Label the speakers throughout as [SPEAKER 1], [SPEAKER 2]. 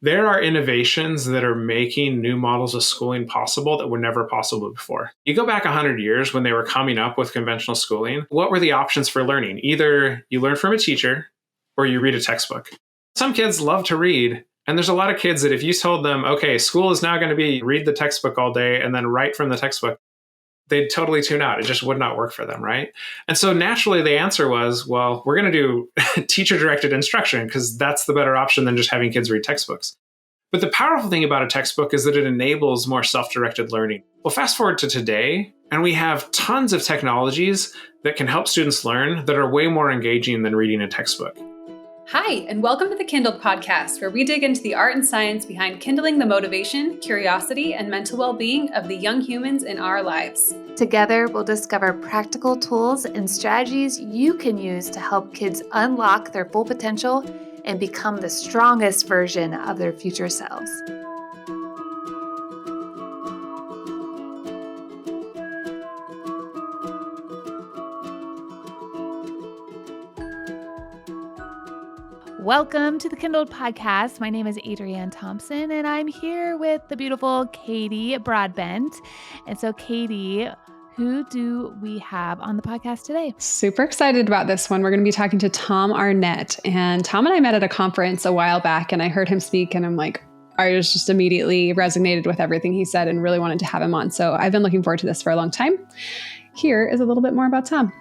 [SPEAKER 1] There are innovations that are making new models of schooling possible that were never possible before. You go back 100 years when they were coming up with conventional schooling, what were the options for learning? Either you learn from a teacher or you read a textbook. Some kids love to read, and there's a lot of kids that if you told them, okay, school is now going to be read the textbook all day and then write from the textbook, they'd totally tune out. It just would not work for them, right? And so naturally the answer was, well, we're going to do teacher-directed instruction because that's the better option than just having kids read textbooks. But the powerful thing about a textbook is that it enables more self-directed learning. Well, fast forward to today, and we have tons of technologies that can help students learn that are way more engaging than reading a textbook.
[SPEAKER 2] Hi, and welcome to the KindlED podcast, where we dig into the art and science behind kindling the motivation, curiosity, and mental well-being of the young humans in our lives.
[SPEAKER 3] Together, we'll discover practical tools and strategies you can use to help kids unlock their full potential and become the strongest version of their future selves. Welcome to the KindlED podcast. My name is Adriane Thompson, and I'm here with the beautiful Kaity Broadbent. And so, Kaity, who do we have on the podcast today?
[SPEAKER 2] Super excited about this one. We're going to be talking to Tom Arnett. And Tom and I met at a conference a while back, and I heard him speak, and I was just immediately resonated with everything he said and really wanted to have him on. So I've been looking forward to this for a long time. Here is a little bit more about Tom.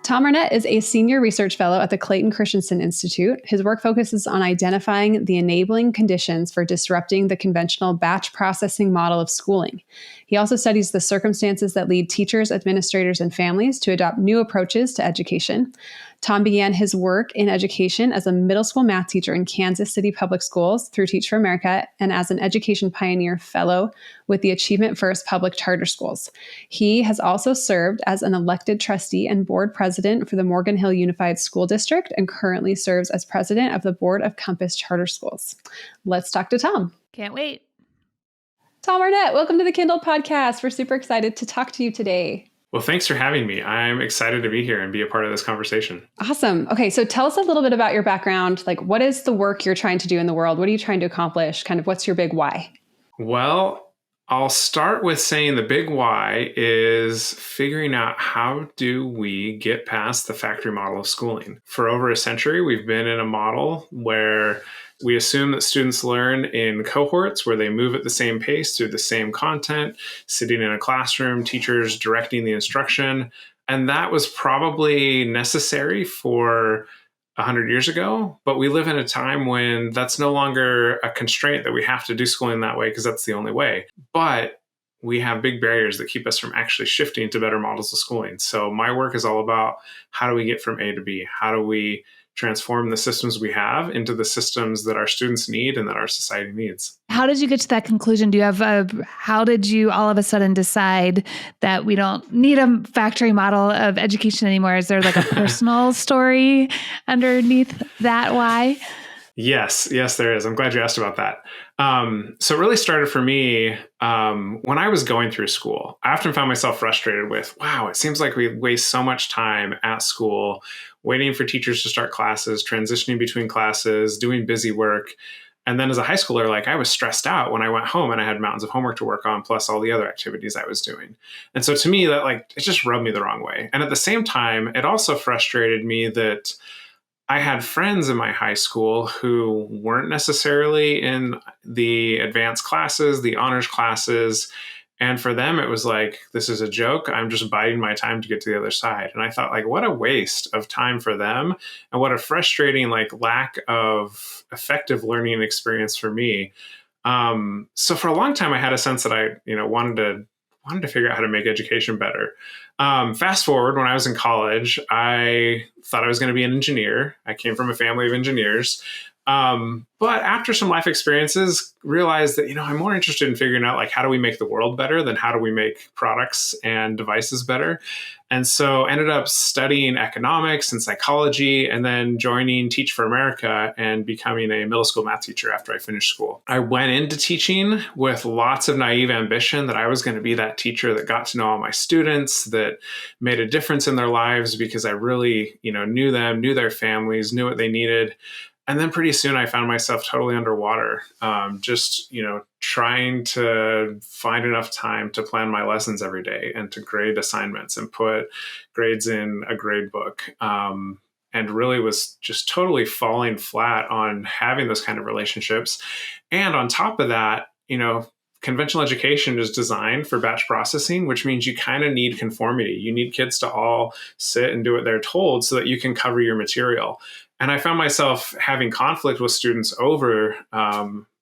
[SPEAKER 2] Tom Arnett is a senior research fellow at the Clayton Christensen Institute. His work focuses on identifying the enabling conditions for disrupting the conventional batch processing model of schooling. He also studies the circumstances that lead teachers, administrators, and families to adopt new approaches to education. Tom began his work in education as a middle school math teacher in Kansas City Public Schools through Teach for America and as an education pioneer fellow with the Achievement First Public Charter Schools. He has also served as an elected trustee and board president for the Morgan Hill Unified School District and currently serves as president of the Board of Compass Charter Schools. Let's talk to Tom.
[SPEAKER 3] Can't wait.
[SPEAKER 2] Tom Arnett, welcome to the KindlED podcast. We're super excited to talk to you today.
[SPEAKER 1] Well, thanks for having me. I'm excited to be here and be a part of this conversation.
[SPEAKER 2] Awesome. Okay, so tell us a little bit about your background. What is the work you're trying to do in the world? What are you trying to accomplish? What's your big why?
[SPEAKER 1] Well, I'll start with saying the big why is figuring out how do we get past the factory model of schooling. For over a century, we've been in a model where we assume that students learn in cohorts where they move at the same pace through the same content, sitting in a classroom, teachers directing the instruction. And that was probably necessary for 100 years ago. But we live in a time when that's no longer a constraint that we have to do schooling that way because that's the only way. But we have big barriers that keep us from actually shifting to better models of schooling. So my work is all about how do we get from A to B? How do we transform the systems we have into the systems that our students need and that our society needs.
[SPEAKER 3] How did you get to that conclusion? How did you all of a sudden decide that we don't need a factory model of education anymore? Is there a personal story underneath that why?
[SPEAKER 1] Yes, there is. I'm glad you asked about that. So it really started for me when I was going through school. I often found myself frustrated with, wow, it seems like we waste so much time at school waiting for teachers to start classes, transitioning between classes, doing busy work. And then as a high schooler, I was stressed out when I went home and I had mountains of homework to work on, plus all the other activities I was doing. And so to me, that it just rubbed me the wrong way. And at the same time, it also frustrated me that I had friends in my high school who weren't necessarily in the advanced classes, the honors classes. And for them, it was this is a joke. I'm just biding my time to get to the other side. And I thought, what a waste of time for them. And what a frustrating, lack of effective learning experience for me. So for a long time, I had a sense that I, wanted to figure out how to make education better. Fast forward, when I was in college, I thought I was going to be an engineer. I came from a family of engineers. But after some life experiences, realized that, I'm more interested in figuring out how do we make the world better than how do we make products and devices better. And so ended up studying economics and psychology and then joining Teach for America and becoming a middle school math teacher after I finished school. I went into teaching with lots of naive ambition that I was going to be that teacher that got to know all my students, that made a difference in their lives because I really, knew them, knew their families, knew what they needed. And then pretty soon I found myself totally underwater, just, trying to find enough time to plan my lessons every day and to grade assignments and put grades in a grade book. And really was just totally falling flat on having those kind of relationships. And on top of that, conventional education is designed for batch processing, which means you kind of need conformity. You need kids to all sit and do what they're told so that you can cover your material. And I found myself having conflict with students over,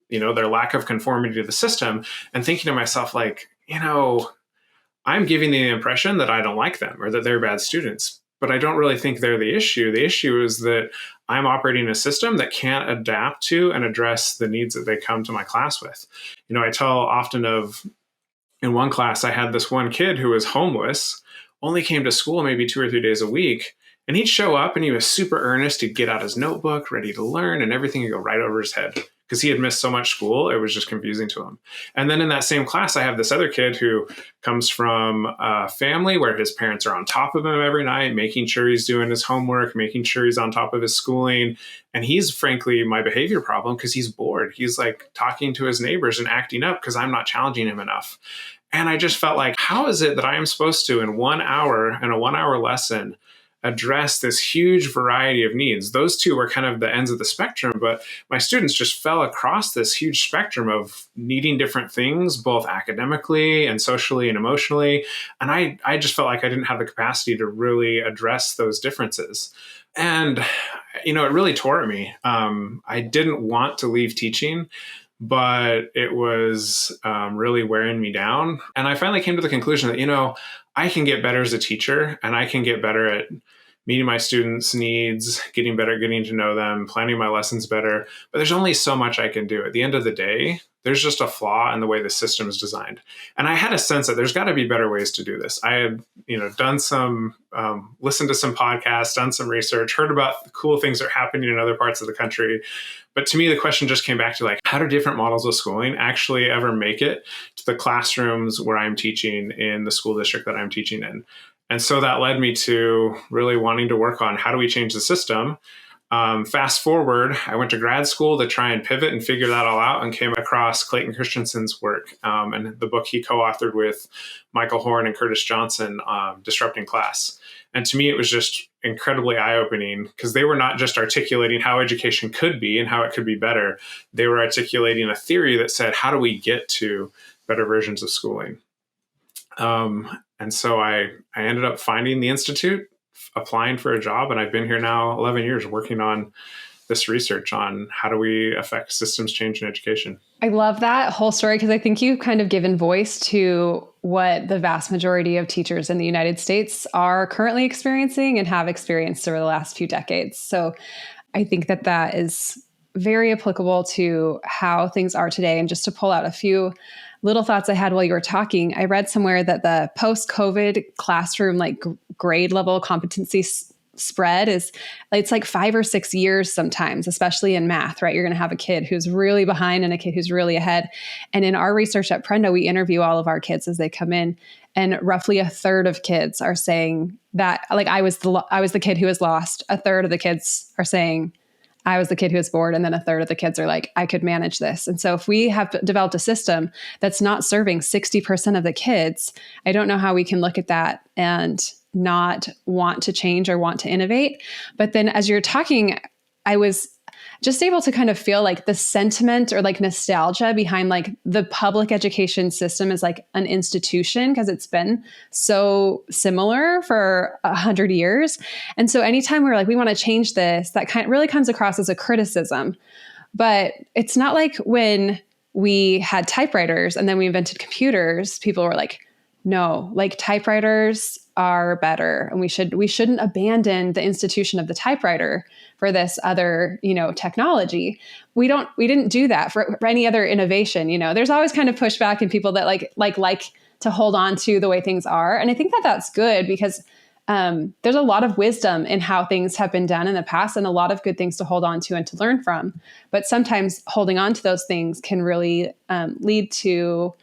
[SPEAKER 1] their lack of conformity to the system, and thinking to myself, like, I'm giving the impression that I don't like them or that they're bad students, but I don't really think they're the issue. The issue is that I'm operating a system that can't adapt to and address the needs that they come to my class with. I tell often in one class, I had this one kid who was homeless, only came to school maybe 2 or 3 days a week. And he'd show up and he was super earnest. He'd get out his notebook, ready to learn, and everything would go right over his head because he had missed so much school. It was just confusing to him. And then in that same class, I have this other kid who comes from a family where his parents are on top of him every night, making sure he's doing his homework, making sure he's on top of his schooling. And he's frankly my behavior problem because he's bored. He's like talking to his neighbors and acting up because I'm not challenging him enough. And I just felt like, how is it that I am supposed to, in 1 hour, in a 1 hour lesson, address this huge variety of needs? Those two were kind of the ends of the spectrum, but my students just fell across this huge spectrum of needing different things, both academically and socially and emotionally. And I just felt like I didn't have the capacity to really address those differences. And, it really tore at me. I didn't want to leave teaching, but it was really wearing me down. And I finally came to the conclusion that, I can get better as a teacher, and I can get better at meeting my students' needs, getting better at getting to know them, planning my lessons better. But there's only so much I can do. At the end of the day, there's just a flaw in the way the system is designed. And I had a sense that there's got to be better ways to do this. I had, done some, listened to some podcasts, done some research, heard about the cool things that are happening in other parts of the country. But to me, the question just came back to like, how do different models of schooling actually ever make it to the classrooms where I'm teaching in the school district that I'm teaching in? And so that led me to really wanting to work on how do we change the system. Fast forward, I went to grad school to try and pivot and figure that all out, and came across Clayton Christensen's work and the book he co-authored with Michael Horn and Curtis Johnson, Disrupting Class. And to me, it was just incredibly eye-opening because they were not just articulating how education could be and how it could be better. They were articulating a theory that said, how do we get to better versions of schooling? And so I ended up finding the Institute, applying for a job, and I've been here now 11 years working on this research on how do we affect systems change in education.
[SPEAKER 2] I love that whole story because I think you've kind of given voice to what the vast majority of teachers in the United States are currently experiencing and have experienced over the last few decades. So I think that is very applicable to how things are today. And just to pull out a few little thoughts I had while you were talking, I read somewhere that the post-COVID classroom grade level competency spread it's like 5 or 6 years sometimes, especially in math, right? You're going to have a kid who's really behind and a kid who's really ahead. And in our research at Prenda, we interview all of our kids as they come in, and roughly a third of kids are saying that, like, I was the kid who was lost. A third of the kids are saying, I was the kid who was bored. And then a third of the kids are like, I could manage this. And so if we have developed a system that's not serving 60% of the kids, I don't know how we can look at that and not want to change or want to innovate. But then as you're talking, I was just able to kind of feel like the sentiment or like nostalgia behind like the public education system as like an institution, because it's been so similar for 100 years. And so anytime we're like, we want to change this, that kind of really comes across as a criticism. But it's not like when we had typewriters and then we invented computers, people were like, no, like typewriters are better, and we shouldn't abandon the institution of the typewriter for this other, technology. We didn't do that for any other innovation. There's always kind of pushback in people that like to hold on to the way things are. And I think that that's good because there's a lot of wisdom in how things have been done in the past and a lot of good things to hold on to and to learn from. But sometimes holding on to those things can really lead to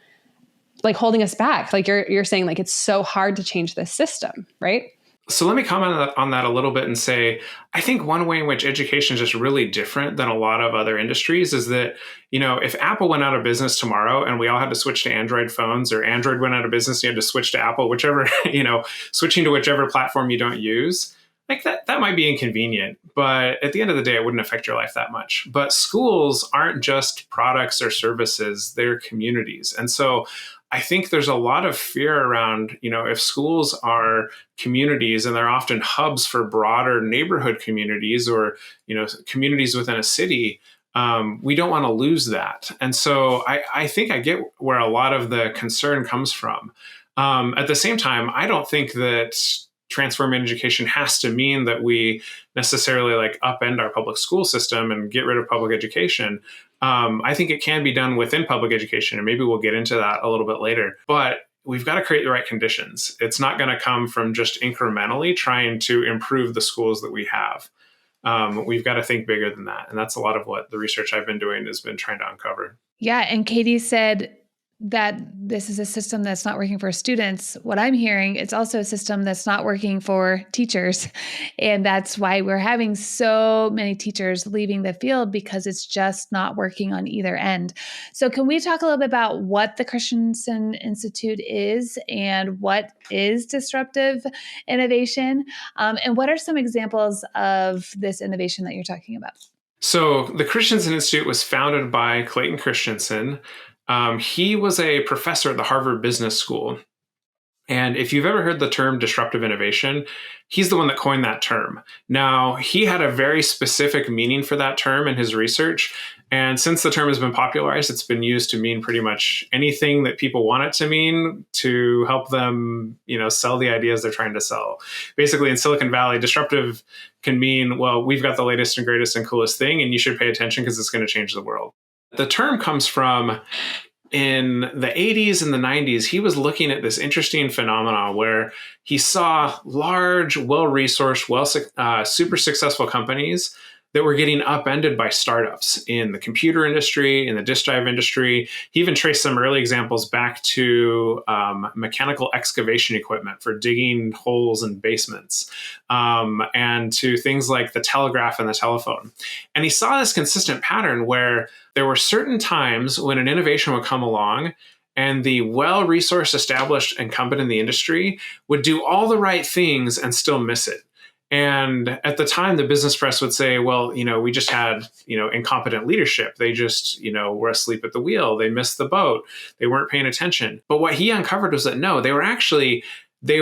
[SPEAKER 2] like holding us back. Like you're saying, like, it's so hard to change this system, right?
[SPEAKER 1] So let me comment on that a little bit and say, I think one way in which education is just really different than a lot of other industries is that, if Apple went out of business tomorrow and we all had to switch to Android phones, or Android went out of business, you had to switch to Apple, whichever, switching to whichever platform you don't use, like that might be inconvenient, but at the end of the day, it wouldn't affect your life that much. But schools aren't just products or services, they're communities. And so I think there's a lot of fear around, if schools are communities and they're often hubs for broader neighborhood communities or, communities within a city, we don't want to lose that. And so I think I get where a lot of the concern comes from. At the same time, I don't think that transforming education has to mean that we necessarily upend our public school system and get rid of public education. I think it can be done within public education, and maybe we'll get into that a little bit later. But we've got to create the right conditions. It's not going to come from just incrementally trying to improve the schools that we have. We've got to think bigger than that. And that's a lot of what the research I've been doing has been trying to uncover.
[SPEAKER 3] Yeah. And Kaity said that this is a system that's not working for students. What I'm hearing, it's also a system that's not working for teachers. And that's why we're having so many teachers leaving the field, because it's just not working on either end. So can we talk a little bit about what the Christensen Institute is and what is disruptive innovation? And what are some examples of this innovation that you're talking about?
[SPEAKER 1] So the Christensen Institute was founded by Clayton Christensen. He was a professor at the Harvard Business School. And if you've ever heard the term disruptive innovation, he's the one that coined that term. Now, he had a very specific meaning for that term in his research. And since the term has been popularized, it's been used to mean pretty much anything that people want it to mean to help them, sell the ideas they're trying to sell. Basically, in Silicon Valley, disruptive can mean, well, we've got the latest and greatest and coolest thing, and you should pay attention because it's going to change the world. The term comes from, in the 80s and the 90s, he was looking at this interesting phenomenon where he saw large, well-resourced, super successful companies that were getting upended by startups in the computer industry, in the disk drive industry. He even traced some early examples back to mechanical excavation equipment for digging holes in basements, and to things like the telegraph and the telephone. And he saw this consistent pattern where there were certain times when an innovation would come along and the well-resourced, established incumbent in the industry would do all the right things and still miss it. And at the time, the business press would say, well, we just had, incompetent leadership. They just, were asleep at the wheel. They missed the boat. They weren't paying attention. But what he uncovered was that no, they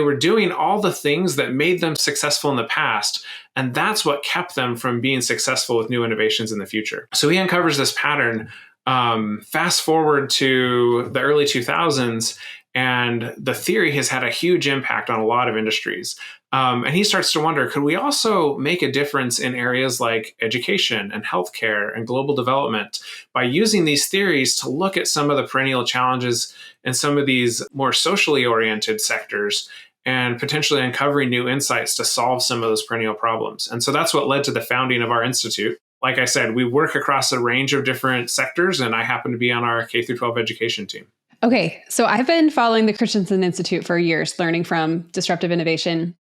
[SPEAKER 1] were doing all the things that made them successful in the past. And that's what kept them from being successful with new innovations in the future. So he uncovers this pattern. Fast forward to the early 2000s, and the theory has had a huge impact on a lot of industries. And he starts to wonder, could we also make a difference in areas like education and healthcare and global development by using these theories to look at some of the perennial challenges in some of these more socially oriented sectors and potentially uncovering new insights to solve some of those perennial problems? And so that's what led to the founding of our institute. Like I said, we work across a range of different sectors, and I happen to be on our K-12 education team.
[SPEAKER 2] Okay, so I've been following the Christensen Institute for years, learning from disruptive innovation.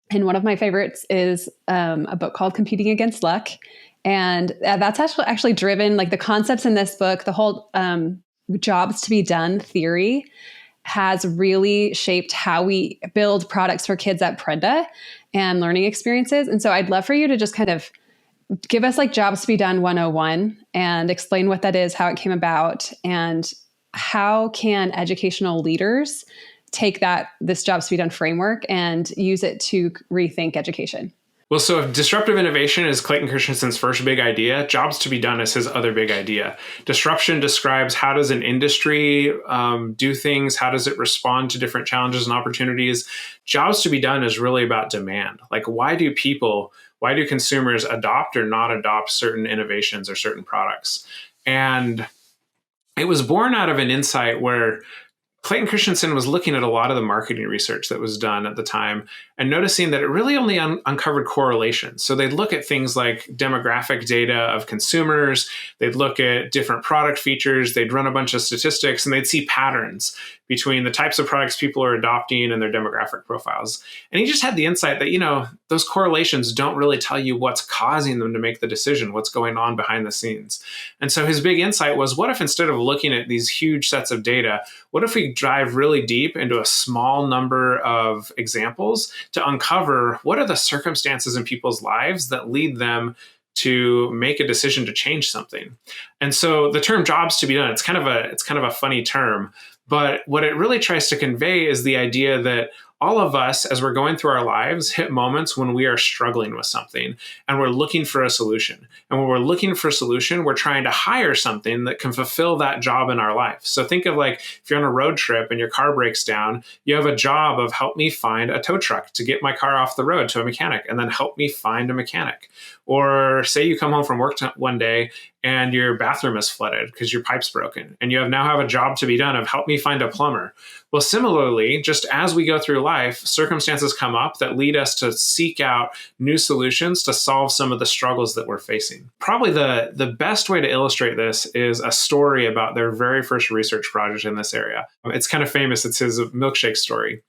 [SPEAKER 2] And one of my favorites is a book called Competing Against Luck. And that's actually driven, the concepts in this book, the whole jobs to be done theory has really shaped how we build products for kids at Prenda and learning experiences. And so I'd love for you to just kind of give us jobs to be done 101 and explain what that is, how it came about, and how can educational leaders take this jobs to be done framework and use it to rethink education?
[SPEAKER 1] Well, so if disruptive innovation is Clayton Christensen's first big idea, jobs to be done is his other big idea. Disruption describes how does an industry do things? How does it respond to different challenges and opportunities? Jobs to be done is really about demand. Why do consumers adopt or not adopt certain innovations or certain products? And it was born out of an insight where Clayton Christensen was looking at a lot of the marketing research that was done at the time and noticing that it really only uncovered correlations. So they'd look at things like demographic data of consumers, they'd look at different product features, they'd run a bunch of statistics, and they'd see patterns between the types of products people are adopting and their demographic profiles. And he just had the insight that, those correlations don't really tell you what's causing them to make the decision, what's going on behind the scenes. And so his big insight was, what if instead of looking at these huge sets of data, what if we dive really deep into a small number of examples to uncover what are the circumstances in people's lives that lead them to make a decision to change something? And so the term jobs to be done, it's kind of a funny term, but what it really tries to convey is the idea that all of us, as we're going through our lives, hit moments when we are struggling with something and we're looking for a solution. And when we're looking for a solution, we're trying to hire something that can fulfill that job in our life. So think of like if you're on a road trip and your car breaks down, you have a job of help me find a tow truck to get my car off the road to a mechanic, and then help me find a mechanic. Or say you come home from work one day and your bathroom is flooded because your pipe's broken, and you now have a job to be done of help me find a plumber. Well, similarly, just as we go through life, circumstances come up that lead us to seek out new solutions to solve some of the struggles that we're facing. Probably the best way to illustrate this is a story about their very first research project in this area. It's kind of famous. It's his milkshake story.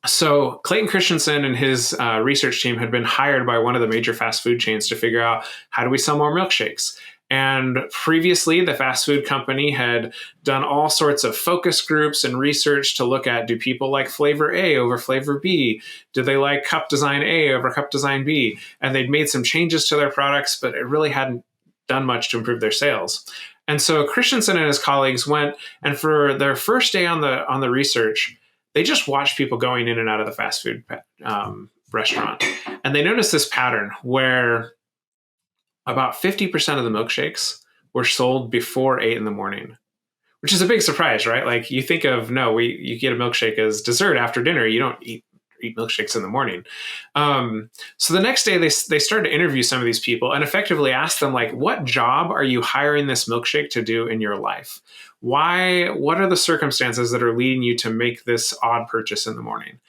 [SPEAKER 1] So Clayton Christensen and his research team had been hired by one of the major fast food chains to figure out, how do we sell more milkshakes? And previously, the fast food company had done all sorts of focus groups and research to look at, do people like flavor A over flavor B? Do they like cup design A over cup design B? And they'd made some changes to their products, but it really hadn't done much to improve their sales. And so Christensen and his colleagues went, and for their first day on the research, they just watched people going in and out of the fast food restaurant. And they noticed this pattern where about 50% of the milkshakes were sold before 8 a.m, which is a big surprise, right? Like you think of, you get a milkshake as dessert after dinner. You don't eat milkshakes in the morning. So the next day they started to interview some of these people and effectively ask them, like, what job are you hiring this milkshake to do in your life? What are the circumstances that are leading you to make this odd purchase in the morning?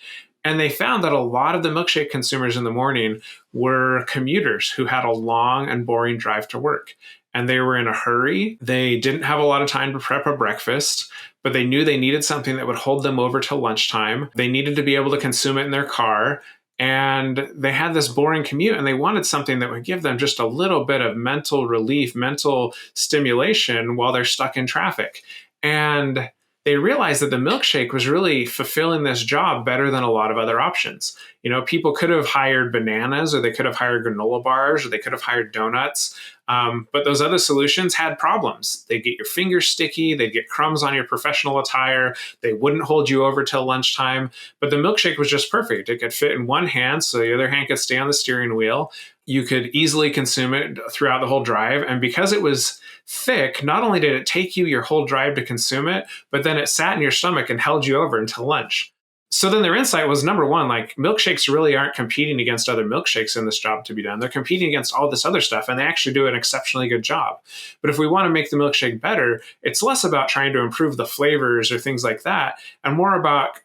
[SPEAKER 1] And they found that a lot of the milkshake consumers in the morning were commuters who had a long and boring drive to work. And they were in a hurry. They didn't have a lot of time to prep a breakfast, but they knew they needed something that would hold them over till lunchtime. They needed to be able to consume it in their car. And they had this boring commute, and they wanted something that would give them just a little bit of mental relief, mental stimulation while they're stuck in traffic. And they realized that the milkshake was really fulfilling this job better than a lot of other options. People could have hired bananas, or they could have hired granola bars, or they could have hired donuts. But those other solutions had problems. They'd get your fingers sticky. They'd get crumbs on your professional attire. They wouldn't hold you over till lunchtime. But the milkshake was just perfect. It could fit in one hand, so the other hand could stay on the steering wheel. You could easily consume it throughout the whole drive. And because it was thick, not only did it take you your whole drive to consume it, but then it sat in your stomach and held you over until lunch. So then their insight was, number one, like, milkshakes really aren't competing against other milkshakes in this job to be done. They're competing against all this other stuff, and they actually do an exceptionally good job. But if we want to make the milkshake better, it's less about trying to improve the flavors or things like that, and more about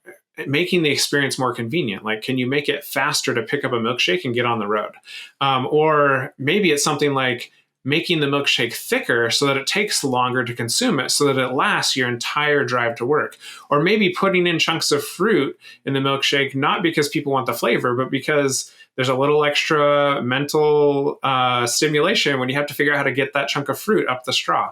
[SPEAKER 1] making the experience more convenient. Like, can you make it faster to pick up a milkshake and get on the road? Or maybe it's something like making the milkshake thicker so that it takes longer to consume it, so that it lasts your entire drive to work. Or maybe putting in chunks of fruit in the milkshake, not because people want the flavor, but because there's a little extra mental stimulation when you have to figure out how to get that chunk of fruit up the straw.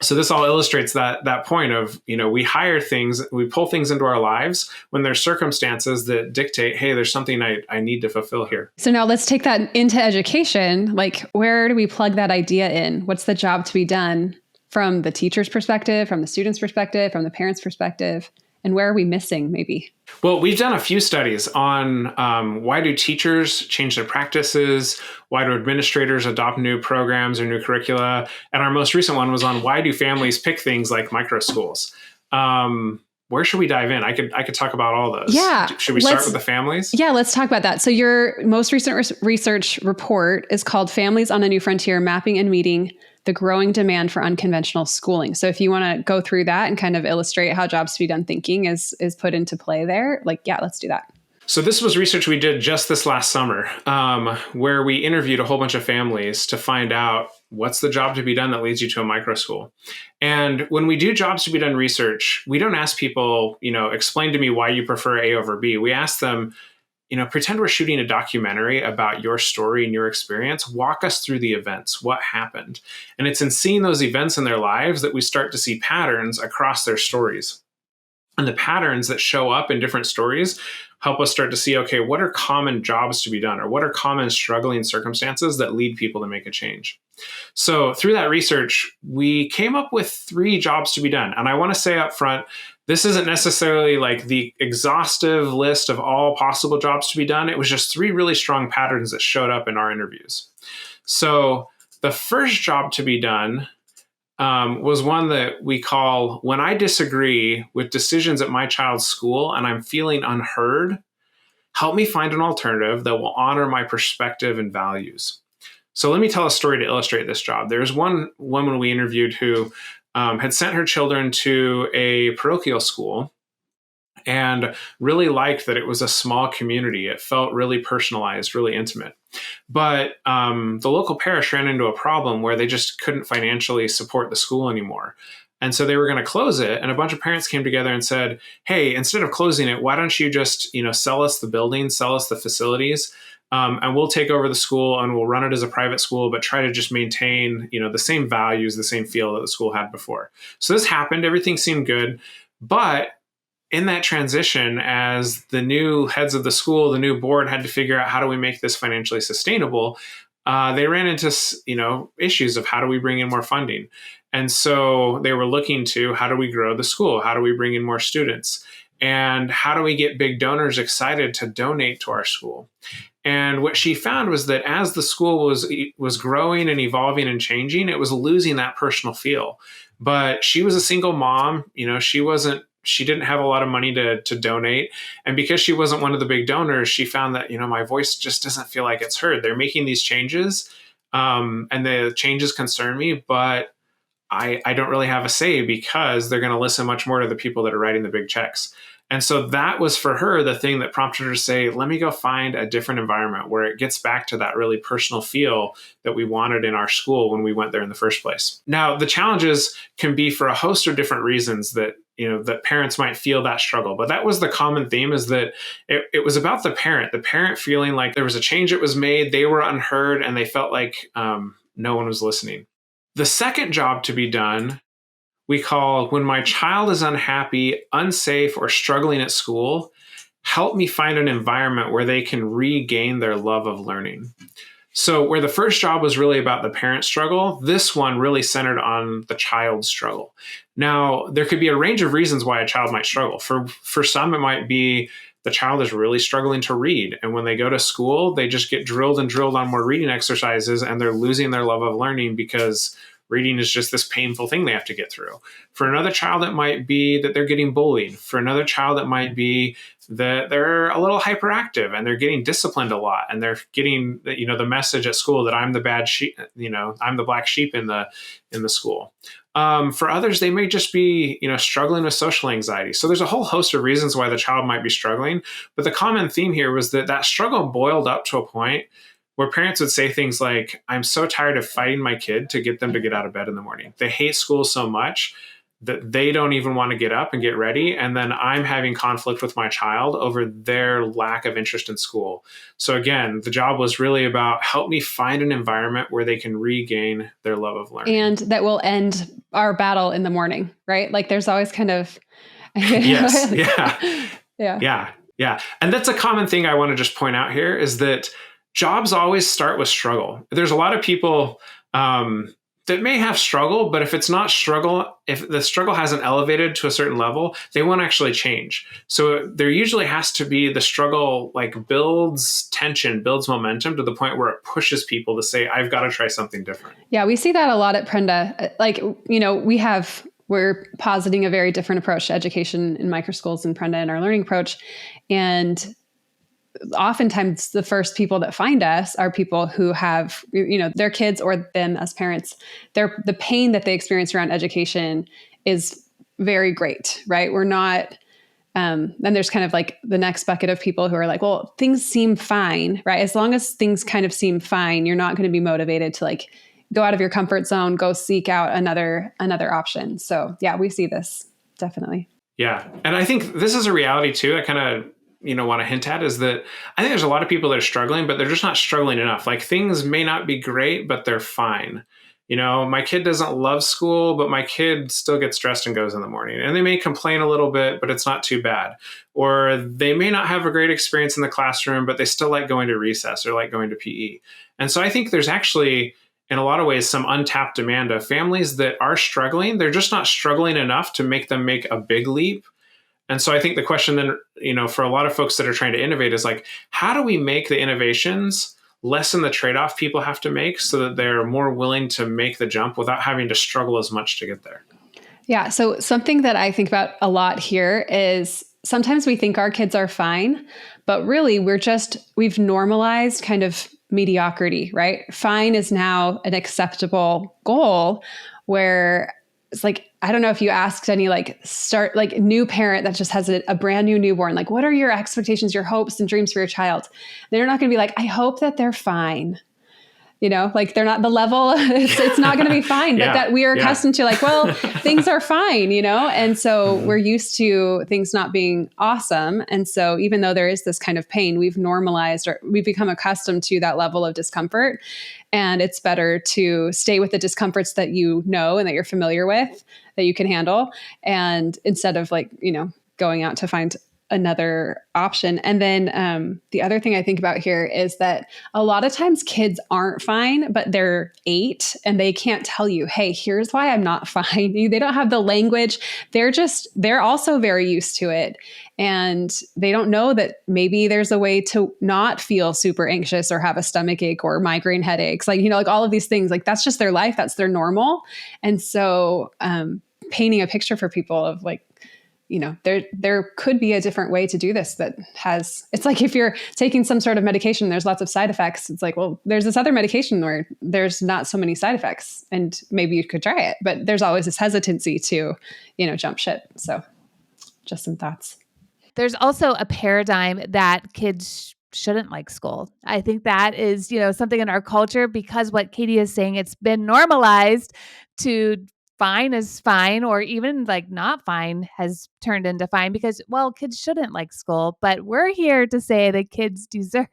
[SPEAKER 1] So this all illustrates that point of, we hire things, we pull things into our lives when there's circumstances that dictate, hey, there's something I need to fulfill here.
[SPEAKER 2] So now let's take that into education. Like, where do we plug that idea in? What's the job to be done from the teacher's perspective, from the student's perspective, from the parent's perspective? And where are we missing, maybe?
[SPEAKER 1] Well, we've done a few studies on why do teachers change their practices? Why do administrators adopt new programs or new curricula? And our most recent one was on why do families pick things like microschools? Where should we dive in? I could talk about all those.
[SPEAKER 2] Yeah.
[SPEAKER 1] Should we start with the families?
[SPEAKER 2] Yeah, let's talk about that. So your most recent research report is called Families on a New Frontier, Mapping and Meeting the growing demand for unconventional schooling. So if you want to go through that and kind of illustrate how jobs to be done thinking is put into play there, like, yeah, let's do that.
[SPEAKER 1] So this was research we did just this last summer, where we interviewed a whole bunch of families to find out what's the job to be done that leads you to a micro school. And when we do jobs to be done research, we don't ask people, explain to me why you prefer A over B. We ask them, pretend we're shooting a documentary about your story and your experience. Walk us through the events. What happened? And it's in seeing those events in their lives that we start to see patterns across their stories. And the patterns that show up in different stories help us start to see, okay, what are common jobs to be done, or what are common struggling circumstances that lead people to make a change? So through that research, we came up with 3 jobs to be done. And I want to say up front, this isn't necessarily like the exhaustive list of all possible jobs to be done. It was just 3 really strong patterns that showed up in our interviews. So the first job to be done was one that we call, when I disagree with decisions at my child's school and I'm feeling unheard, help me find an alternative that will honor my perspective and values. So let me tell a story to illustrate this job. There's one woman we interviewed who had sent her children to a parochial school and really liked that it was a small community. It felt really personalized, really intimate. But the local parish ran into a problem where they just couldn't financially support the school anymore. And so they were going to close it. And a bunch of parents came together and said, hey, instead of closing it, why don't you just, sell us the building, sell us the facilities, and we'll take over the school and we'll run it as a private school, but try to just maintain, the same values, the same feel that the school had before. So this happened. Everything seemed good. But in that transition, as the new heads of the school, the new board had to figure out how do we make this financially sustainable, they ran into, issues of how do we bring in more funding. And so they were looking to how do we grow the school? How do we bring in more students? And how do we get big donors excited to donate to our school? And what she found was that as the school was growing and evolving and changing, it was losing that personal feel. But she was a single mom. She didn't have a lot of money to donate. And because she wasn't one of the big donors, she found that, my voice just doesn't feel like it's heard. They're making these changes, and the changes concern me, but I don't really have a say because they're going to listen much more to the people that are writing the big checks. And so that was for her the thing that prompted her to say, let me go find a different environment where it gets back to that really personal feel that we wanted in our school when we went there in the first place. Now, the challenges can be for a host of different reasons that parents might feel that struggle. But that was the common theme, is that it was about the parent feeling like there was a change that was made, they were unheard, and they felt like no one was listening. The second job to be done, we call, when my child is unhappy, unsafe, or struggling at school, help me find an environment where they can regain their love of learning. So where the first job was really about the parent struggle, this one really centered on the child's struggle. Now, there could be a range of reasons why a child might struggle. For some, it might be the child is really struggling to read. And when they go to school, they just get drilled and drilled on more reading exercises, and they're losing their love of learning because reading is just this painful thing they have to get through. For another child, it might be that they're getting bullied. For another child, it might be that they're a little hyperactive and they're getting disciplined a lot, and they're getting the message at school that I'm the bad sheep, I'm the black sheep in the school. For others, they may just be struggling with social anxiety. So there's a whole host of reasons why the child might be struggling. But the common theme here was that struggle boiled up to a point where parents would say things like, I'm so tired of fighting my kid to get them to get out of bed in the morning. They hate school so much that they don't even want to get up and get ready. And then I'm having conflict with my child over their lack of interest in school. So again, the job was really about help me find an environment where they can regain their love of learning.
[SPEAKER 2] And that will end our battle in the morning, right? Like there's always kind of...
[SPEAKER 1] Yes. Yeah. And that's a common thing I want to just point out here, is that jobs always start with struggle. There's a lot of people that may have struggle, but if it's not struggle, if the struggle hasn't elevated to a certain level, they won't actually change. So there usually has to be the struggle builds tension, builds momentum to the point where it pushes people to say, I've got to try something different.
[SPEAKER 2] Yeah, we see that a lot at Prenda. We're positing a very different approach to education in microschools and Prenda in our learning approach. And oftentimes the first people that find us are people who have, their kids or them as parents, the pain that they experience around education is very great, right? We're not, then there's kind of like the next bucket of people who are like, well, things seem fine, right? As long as things kind of seem fine, you're not going to be motivated to like go out of your comfort zone, go seek out another option. So yeah, we see this definitely.
[SPEAKER 1] Yeah. And I think this is a reality too. I kind of, want to hint at is that I think there's a lot of people that are struggling, but they're just not struggling enough. Like things may not be great, but they're fine. My kid doesn't love school, but my kid still gets dressed and goes in the morning. And they may complain a little bit, but it's not too bad. Or they may not have a great experience in the classroom, but they still like going to recess or like going to PE. And so I think there's actually, in a lot of ways, some untapped demand of families that are struggling. They're just not struggling enough to make them make a big leap. And so I think the question then, for a lot of folks that are trying to innovate is like, how do we make the innovations lessen the trade-off people have to make so that they're more willing to make the jump without having to struggle as much to get there?
[SPEAKER 2] Yeah. So something that I think about a lot here is sometimes we think our kids are fine, but really we've normalized kind of mediocrity, right? Fine is now an acceptable goal where it's like, I don't know if you asked any new parent that just has a brand new newborn, like, what are your expectations, your hopes and dreams for your child? They're not going to be like, I hope that they're fine. Like they're not the level, it's not going to be fine, but that we are accustomed to like, well, things are fine, And so we're used to things not being awesome. And so even though there is this kind of pain, we've normalized or we've become accustomed to that level of discomfort. And it's better to stay with the discomforts that and that you're familiar with, that you can handle. And instead of going out to find another option. And then the other thing I think about here is that a lot of times kids aren't fine, but they're 8 and they can't tell you, hey, here's why I'm not fine. They don't have the language. They're also very used to it. And they don't know that maybe there's a way to not feel super anxious or have a stomach ache or migraine headaches. Like all of these things, like that's just their life. That's their normal. And so painting a picture for people of like, there could be a different way to do this it's like if you're taking some sort of medication, there's lots of side effects. It's like, well, there's this other medication where there's not so many side effects and maybe you could try it, but there's always this hesitancy to, jump ship. So just some thoughts.
[SPEAKER 3] There's also a paradigm that kids shouldn't like school. I think that is, something in our culture because what Kaity is saying, it's been normalized to fine is fine, or even like not fine has turned into fine because, well, kids shouldn't like school, but we're here to say that kids deserve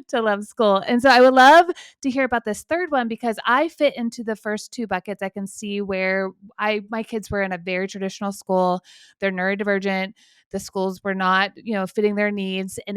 [SPEAKER 3] to love school. And so I would love to hear about this third one because I fit into the first 2 buckets. I can see where my kids were in a very traditional school. They're neurodivergent. The schools were not, fitting their needs. And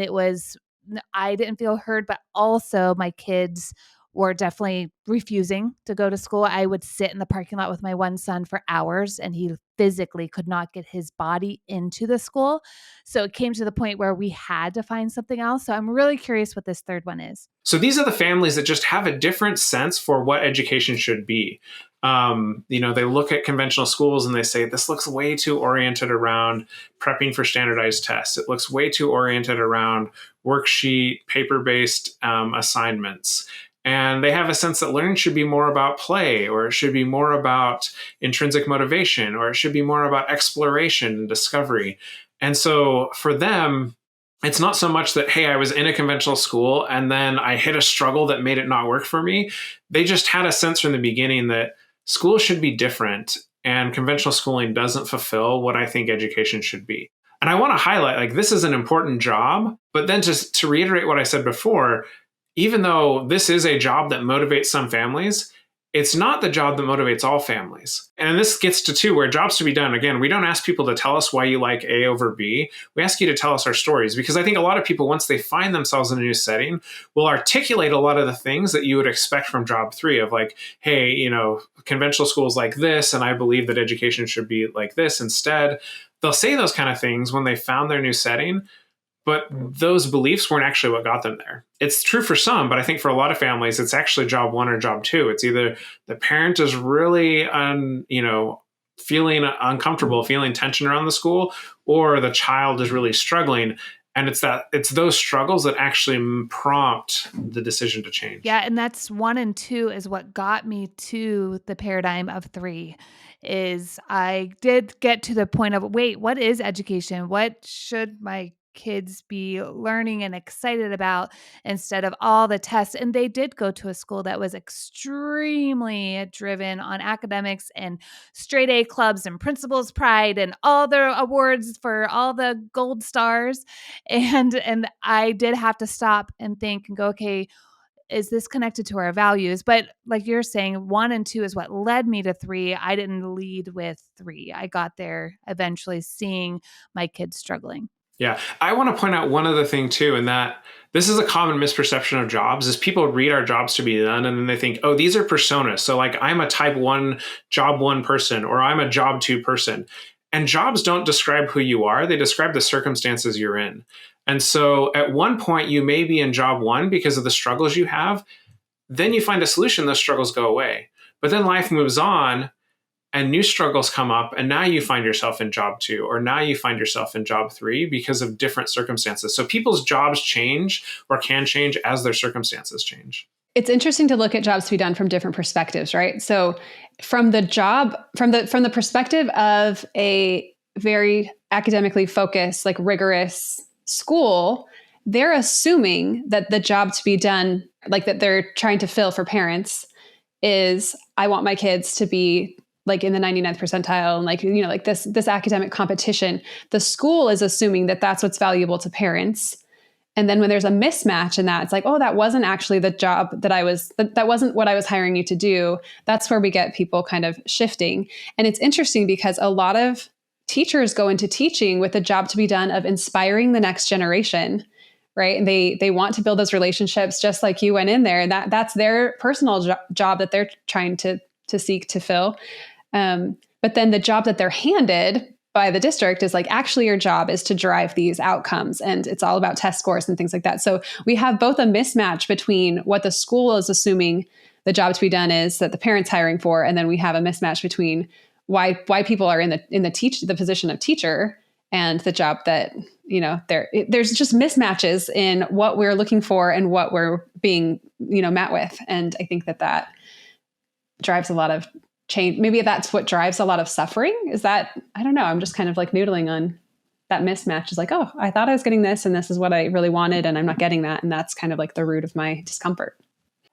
[SPEAKER 3] I didn't feel heard, but also my kids were definitely refusing to go to school. I would sit in the parking lot with my one son for hours and he physically could not get his body into the school. So it came to the point where we had to find something else. So I'm really curious what this third one is.
[SPEAKER 1] So these are the families that just have a different sense for what education should be. They look at conventional schools and they say, this looks way too oriented around prepping for standardized tests. It looks way too oriented around worksheet, paper-based assignments. And they have a sense that learning should be more about play, or it should be more about intrinsic motivation, or it should be more about exploration and discovery. And so for them, it's not so much that, hey, I was in a conventional school and then I hit a struggle that made it not work for me. They just had a sense from the beginning that school should be different and conventional schooling doesn't fulfill what I think education should be. And I want to highlight, like, this is an important job, but then just to reiterate what I said before, even though this is a job that motivates some families, it's not the job that motivates all families. And this gets to 2, where jobs to be done. Again, we don't ask people to tell us why you like A over B. We ask you to tell us our stories, because I think a lot of people, once they find themselves in a new setting, will articulate a lot of the things that you would expect from job 3 of like, hey, conventional schools like this, and I believe that education should be like this instead. They'll say those kind of things when they found their new setting, but those beliefs weren't actually what got them there. It's true for some, but I think for a lot of families, it's actually job 1 or job 2. It's either the parent is really, feeling uncomfortable, feeling tension around the school, or the child is really struggling. And it's those struggles that actually prompt the decision to change.
[SPEAKER 3] Yeah. And that's 1 and 2 is what got me to the paradigm of 3 is I did get to the point of, wait, what is education? What should my kids be learning and excited about instead of all the tests? And they did go to a school that was extremely driven on academics and straight A clubs and principal's pride and all the awards for all the gold stars. And I did have to stop and think and go, okay, is this connected to our values? But like you're saying, 1 and 2 is what led me to 3. I didn't lead with 3. I got there eventually seeing my kids struggling.
[SPEAKER 1] Yeah. I want to point out one other thing too, and that this is a common misperception of jobs is people read our jobs to be done and then they think, oh, these are personas. So like I'm a type 1, job 1 person, or I'm a job 2 person. And jobs don't describe who you are. They describe the circumstances you're in. And so at one point you may be in job 1 because of the struggles you have. Then you find a solution, those struggles go away. But then life moves on and new struggles come up, and now you find yourself in job 2, or now you find yourself in job 3 because of different circumstances. So people's jobs change or can change as their circumstances change.
[SPEAKER 2] It's interesting to look at jobs to be done from different perspectives, right? So from the perspective of a very academically focused, like rigorous school, they're assuming that the job to be done, like that they're trying to fill for parents, is I want my kids to be like in the 99th percentile and like, like this academic competition. The school is assuming that that's what's valuable to parents. And then when there's a mismatch in that, it's like, oh, that wasn't actually the job that wasn't what I was hiring you to do. That's where we get people kind of shifting. And it's interesting because a lot of teachers go into teaching with a job to be done of inspiring the next generation, right? And they want to build those relationships just like you went in there. And that's their personal job that they're trying to seek to fill. But then the job that they're handed by the district is like, actually your job is to drive these outcomes. And it's all about test scores and things like that. So we have both a mismatch between what the school is assuming the job to be done is that the parent's hiring for. And then we have a mismatch between why people are in the position of teacher and the job that, there's just mismatches in what we're looking for and what we're being, met with. And I think that drives a lot of change. Maybe that's what drives a lot of suffering. Is that, I don't know, I'm just kind of like noodling on that mismatch. Is like, oh, I thought I was getting this and this is what I really wanted and I'm not getting that. And that's kind of like the root of my discomfort.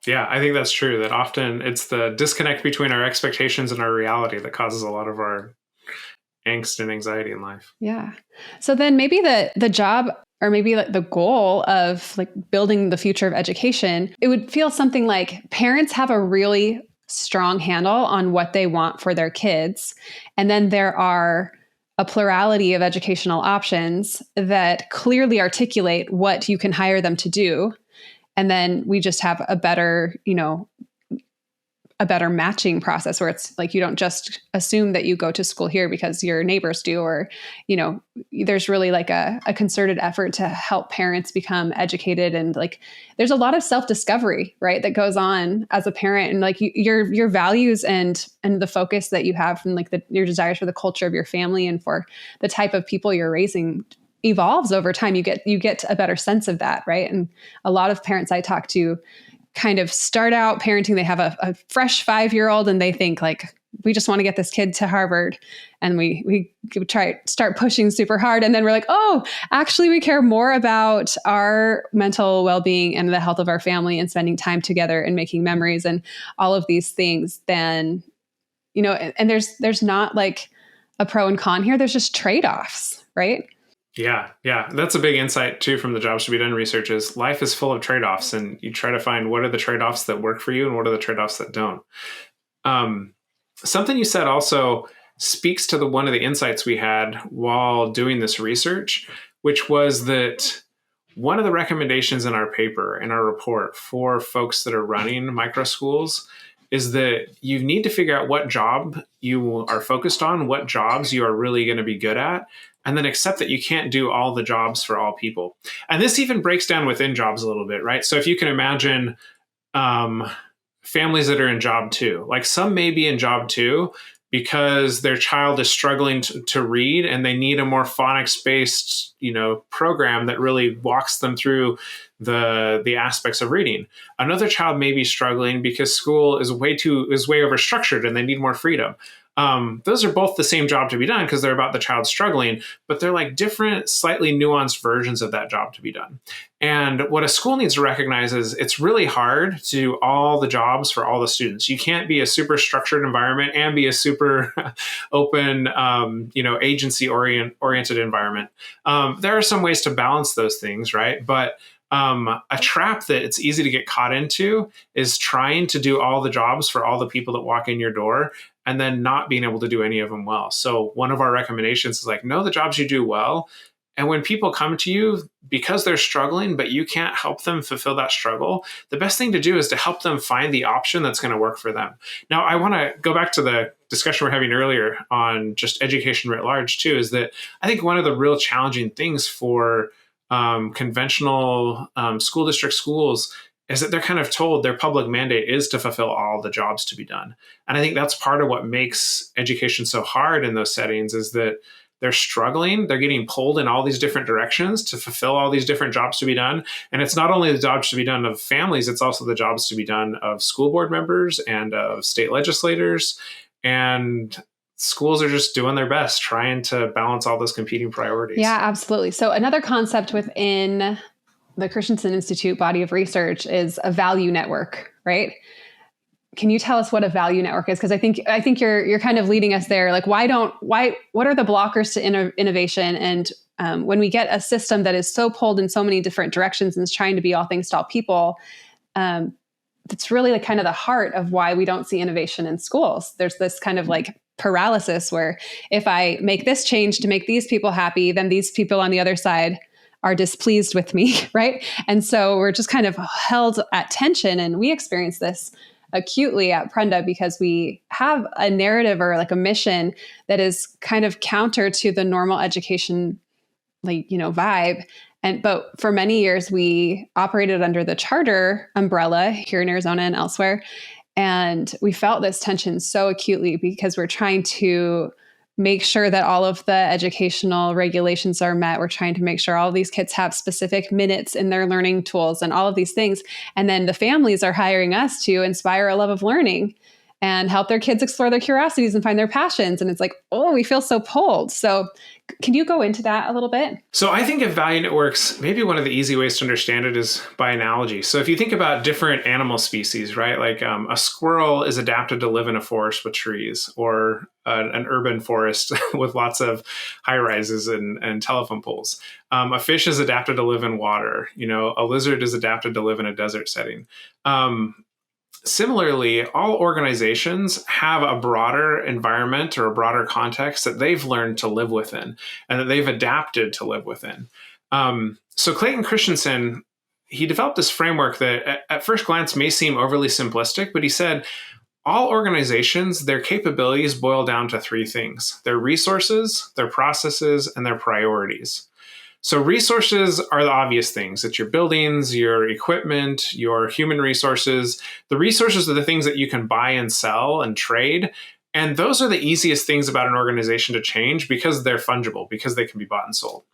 [SPEAKER 1] Yeah, I think that's true. That often it's the disconnect between our expectations and our reality that causes a lot of our angst and anxiety in life.
[SPEAKER 2] Yeah. So then maybe the job, or maybe like the goal of like building the future of education, it would feel something like parents have a really strong handle on what they want for their kids. And then there are a plurality of educational options that clearly articulate what you can hire them to do. And then we just have a better matching process where it's like, you don't just assume that you go to school here because your neighbors do, or, there's really like a concerted effort to help parents become educated. And like, there's a lot of self-discovery, right, that goes on as a parent, and like your values and the focus that you have from like your desires for the culture of your family and for the type of people you're raising evolves over time. You get a better sense of that. Right. And a lot of parents I talk to kind of start out parenting. They have a fresh 5-year-old and they think like, we just want to get this kid to Harvard. And we start pushing super hard. And then we're like, oh, actually we care more about our mental well-being and the health of our family and spending time together and making memories and all of these things than, and there's not like a pro and con here. There's just trade-offs, right?
[SPEAKER 1] Yeah. That's a big insight too from the jobs to be done research is life is full of trade-offs, and you try to find what are the trade-offs that work for you and what are the trade-offs that don't. Something you said also speaks to one of the insights we had while doing this research, which was that one of the recommendations in our paper, in our report for folks that are running micro schools, is that you need to figure out what job you are focused on, what jobs you are really going to be good at, and then accept that you can't do all the jobs for all people. And this even breaks down within jobs a little bit, right? So if you can imagine families that are in job 2, like some may be in job 2 because their child is struggling to read and they need a more phonics-based, program that really walks them through the aspects of reading. Another child may be struggling because school is way overstructured and they need more freedom. Those are both the same job to be done because they're about the child struggling, but they're like different, slightly nuanced versions of that job to be done. And what a school needs to recognize is it's really hard to do all the jobs for all the students. You can't be a super structured environment and be a super open, agency oriented environment. There are some ways to balance those things, right? But a trap that it's easy to get caught into is trying to do all the jobs for all the people that walk in your door and then not being able to do any of them well. So one of our recommendations is like, know the jobs you do well. And when people come to you because they're struggling, but you can't help them fulfill that struggle, the best thing to do is to help them find the option that's going to work for them. Now, I want to go back to the discussion we're having earlier on just education writ large too, is that I think one of the real challenging things for conventional school district schools is that they're kind of told their public mandate is to fulfill all the jobs to be done. And I think that's part of what makes education so hard in those settings is that they're struggling. They're getting pulled in all these different directions to fulfill all these different jobs to be done. And it's not only the jobs to be done of families, it's also the jobs to be done of school board members and of state legislators. And schools are just doing their best trying to balance all those competing priorities.
[SPEAKER 2] Yeah, absolutely. So another concept within the Christensen Institute body of research is a value network, right? Can you tell us what a value network is? Because I think you're kind of leading us there. Like, what are the blockers to innovation? And when we get a system that is so pulled in so many different directions and is trying to be all things to all people, that's really like kind of the heart of why we don't see innovation in schools. There's this kind of like paralysis where if I make this change to make these people happy, then these people on the other side are displeased with me, right? And so we're just kind of held at tension. And we experience this acutely at Prenda because we have a narrative or like a mission that is kind of counter to the normal education, vibe. But for many years, we operated under the charter umbrella here in Arizona and elsewhere. And we felt this tension so acutely because we're trying to make sure that all of the educational regulations are met. We're trying to make sure all of these kids have specific minutes in their learning tools and all of these things. And then the families are hiring us to inspire a love of learning and help their kids explore their curiosities and find their passions. And it's like, oh, we feel so pulled. So can you go into that a little bit?
[SPEAKER 1] So I think of value networks, maybe one of the easy ways to understand it is by analogy. So if you think about different animal species, right? Like a squirrel is adapted to live in a forest with trees, or an urban forest with lots of high rises and telephone poles. A fish is adapted to live in water. A lizard is adapted to live in a desert setting. Similarly, all organizations have a broader environment or a broader context that they've learned to live within and that they've adapted to live within. So Clayton Christensen, he developed this framework that at first glance may seem overly simplistic, but he said, all organizations, their capabilities boil down to three things: their resources, their processes, and their priorities. So resources are the obvious things. It's your buildings, your equipment, your human resources. The resources are the things that you can buy and sell and trade. And those are the easiest things about an organization to change because they're fungible, because they can be bought and sold.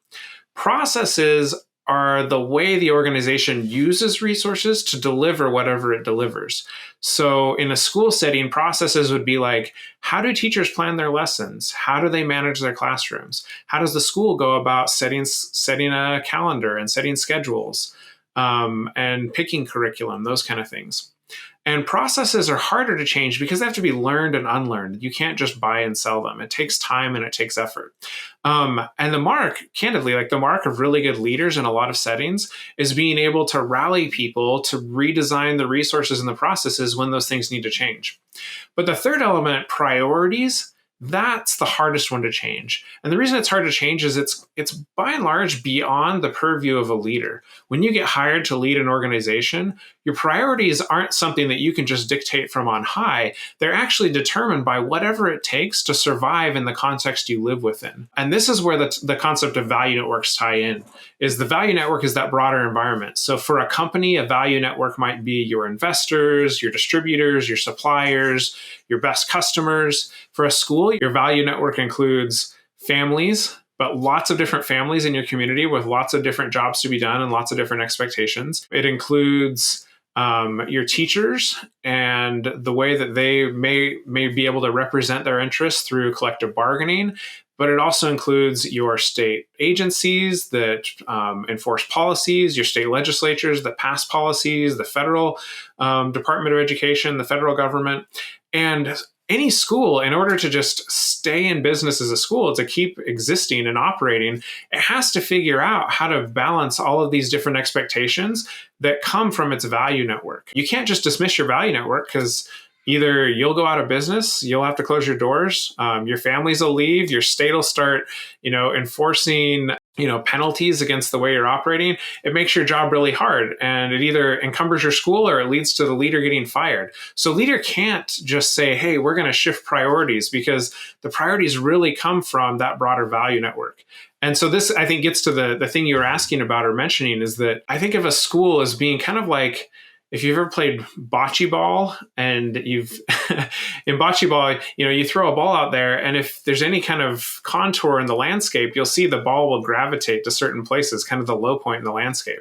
[SPEAKER 1] Processes are the way the organization uses resources to deliver whatever it delivers. So in a school setting, processes would be like, how do teachers plan their lessons? How do they manage their classrooms? How does the school go about setting a calendar and setting schedules and picking curriculum, those kind of things? And processes are harder to change because they have to be learned and unlearned. You can't just buy and sell them. It takes time and it takes effort. And the mark, candidly, like the mark of really good leaders in a lot of settings is being able to rally people to redesign the resources and the processes when those things need to change. But the third element, priorities, that's the hardest one to change. And the reason it's hard to change is it's by and large beyond the purview of a leader. When you get hired to lead an organization, your priorities aren't something that you can just dictate from on high. They're actually determined by whatever it takes to survive in the context you live within. And this is where the concept of value networks tie in, is the value network is that broader environment. So for a company, a value network might be your investors, your distributors, your suppliers, your best customers. For a school, your value network includes families, but lots of different families in your community with lots of different jobs to be done and lots of different expectations. It includes your teachers and the way that they may be able to represent their interests through collective bargaining. But it also includes your state agencies that enforce policies, your state legislatures that pass policies, the federal Department of Education, the federal government, and any school, in order to just stay in business as a school, to keep existing and operating, it has to figure out how to balance all of these different expectations that come from its value network. You can't just dismiss your value network, because either you'll go out of business, you'll have to close your doors, your families will leave, your state will start, enforcing, penalties against the way you're operating. It makes your job really hard, and it either encumbers your school or it leads to the leader getting fired. So leader can't just say, hey, we're going to shift priorities, because the priorities really come from that broader value network. And so this, I think, gets to the thing you were asking about or mentioning, is that I think of a school as being kind of like, if you've ever played bocce ball, and in bocce ball, you throw a ball out there, and if there's any kind of contour in the landscape, you'll see the ball will gravitate to certain places, kind of the low point in the landscape.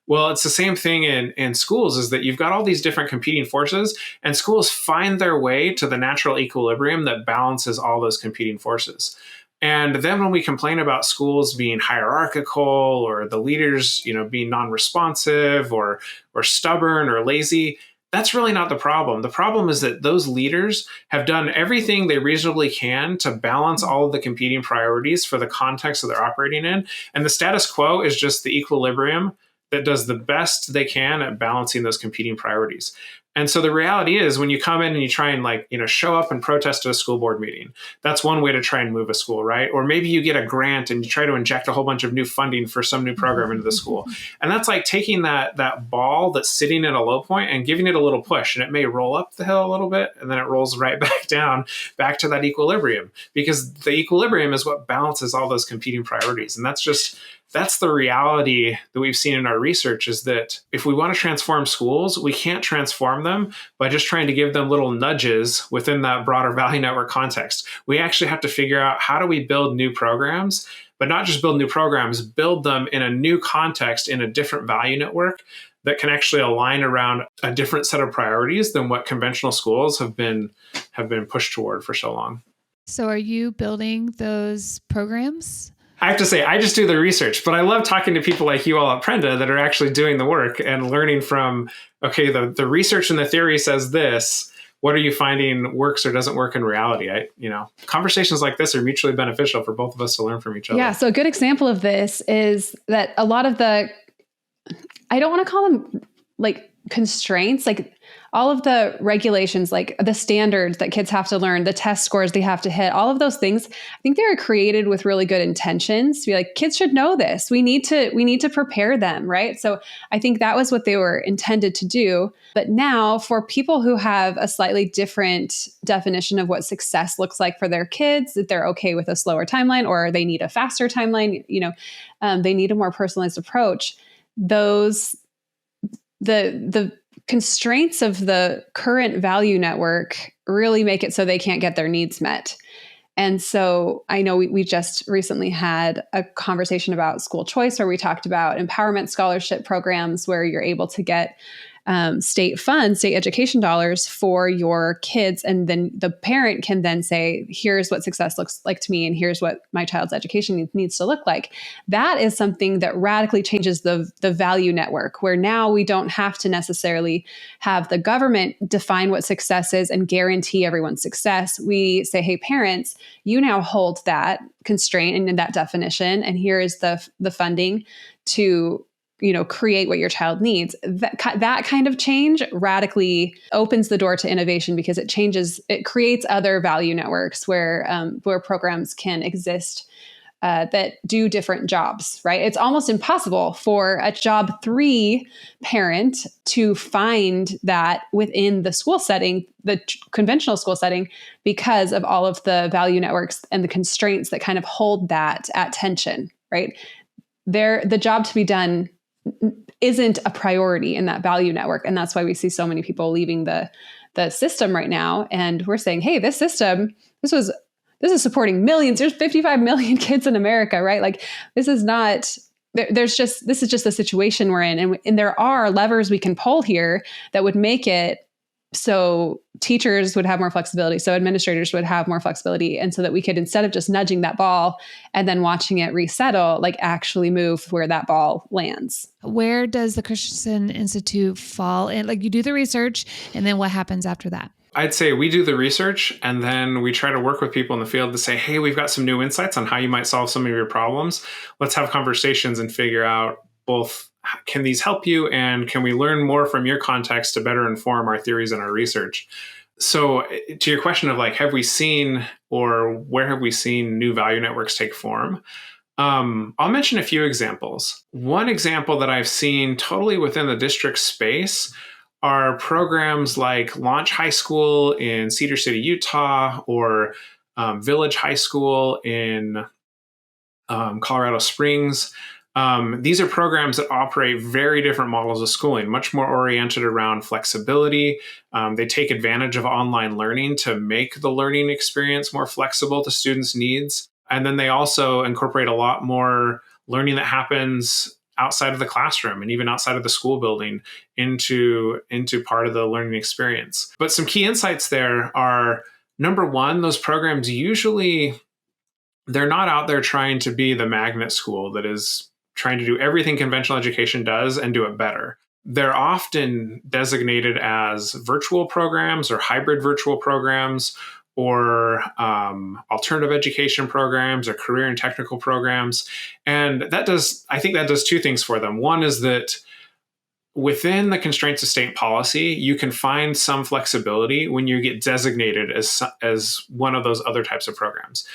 [SPEAKER 1] Well, it's the same thing in schools, is that you've got all these different competing forces, and schools find their way to the natural equilibrium that balances all those competing forces. And then when we complain about schools being hierarchical, or the leaders, being non-responsive or stubborn or lazy, that's really not the problem. The problem is that those leaders have done everything they reasonably can to balance all of the competing priorities for the context that they're operating in. And the status quo is just the equilibrium that does the best they can at balancing those competing priorities. And so the reality is, when you come in and you try and show up and protest at a school board meeting, that's one way to try and move a school, right? Or maybe you get a grant and you try to inject a whole bunch of new funding for some new program into the school. And that's like taking that ball that's sitting at a low point and giving it a little push, and it may roll up the hill a little bit, and then it rolls right back down, back to that equilibrium, because the equilibrium is what balances all those competing priorities. And that's the reality that we've seen in our research, is that if we want to transform schools, we can't transform them by just trying to give them little nudges within that broader value network context. We actually have to figure out, how do we build new programs, but not just build new programs, build them in a new context, in a different value network that can actually align around a different set of priorities than what conventional schools have been pushed toward for so long.
[SPEAKER 3] So are you building those programs?
[SPEAKER 1] I have to say, I just do the research, but I love talking to people like you all at Prenda that are actually doing the work and learning from, okay, the research and the theory says this. What are you finding works or doesn't work in reality? Conversations like this are mutually beneficial for both of us to learn from each other.
[SPEAKER 2] Yeah. So a good example of this is that a lot of I don't want to call them like constraints, like all of the regulations, like the standards that kids have to learn, the test scores they have to hit, all of those things, I think they were created with really good intentions to be like, kids should know this. We need to prepare them, right? So I think that was what they were intended to do. But now for people who have a slightly different definition of what success looks like for their kids, that they're okay with a slower timeline, or they need a faster timeline, they need a more personalized approach. The constraints of the current value network really make it so they can't get their needs met. And so I know we just recently had a conversation about school choice, where we talked about empowerment scholarship programs where you're able to get state education dollars for your kids. And then the parent can then say, here's what success looks like to me, and here's what my child's education needs to look like. That is something that radically changes the value network, where now we don't have to necessarily have the government define what success is and guarantee everyone's success. We say, hey, parents, you now hold that constraint and that definition, and here is the funding to create what your child needs. That kind of change radically opens the door to innovation, because it creates other value networks where programs can exist that do different jobs, right? It's almost impossible for a job 3 parent to find that within the school setting, the conventional school setting, because of all of the value networks and the constraints that kind of hold that at tension, right? The job to be done isn't a priority in that value network. And that's why we see so many people leaving the system right now. And we're saying, hey, this system, this is supporting millions. There's 55 million kids in America, right? Like this is not, this is just the situation we're in. And there are levers we can pull here that would make it so teachers would have more flexibility, so administrators would have more flexibility. And so that we could, instead of just nudging that ball and then watching it resettle, like actually move where that ball lands.
[SPEAKER 3] Where does the Christensen Institute fall in? Like you do the research and then what happens after that?
[SPEAKER 1] I'd say we do the research and then we try to work with people in the field to say, hey, we've got some new insights on how you might solve some of your problems. Let's have conversations and figure out both, can these help you? And can we learn more from your context to better inform our theories and our research? So to your question of like, have we seen or where have we seen new value networks take form? I'll mention a few examples. One example that I've seen totally within the district space are programs like Launch High School in Cedar City, Utah, or Village High School in Colorado Springs. These are programs that operate very different models of schooling, much more oriented around flexibility. They take advantage of online learning to make the learning experience more flexible to students' needs. And then they also incorporate a lot more learning that happens outside of the classroom and even outside of the school building into part of the learning experience. But some key insights there are, number one, those programs usually, they're not out there trying to be the magnet school that is trying to do everything conventional education does and do it better. They're often designated as virtual programs or hybrid virtual programs or alternative education programs or career and technical programs. And I think that does two things for them. One is that within the constraints of state policy, you can find some flexibility when you get designated as one of those other types of programs.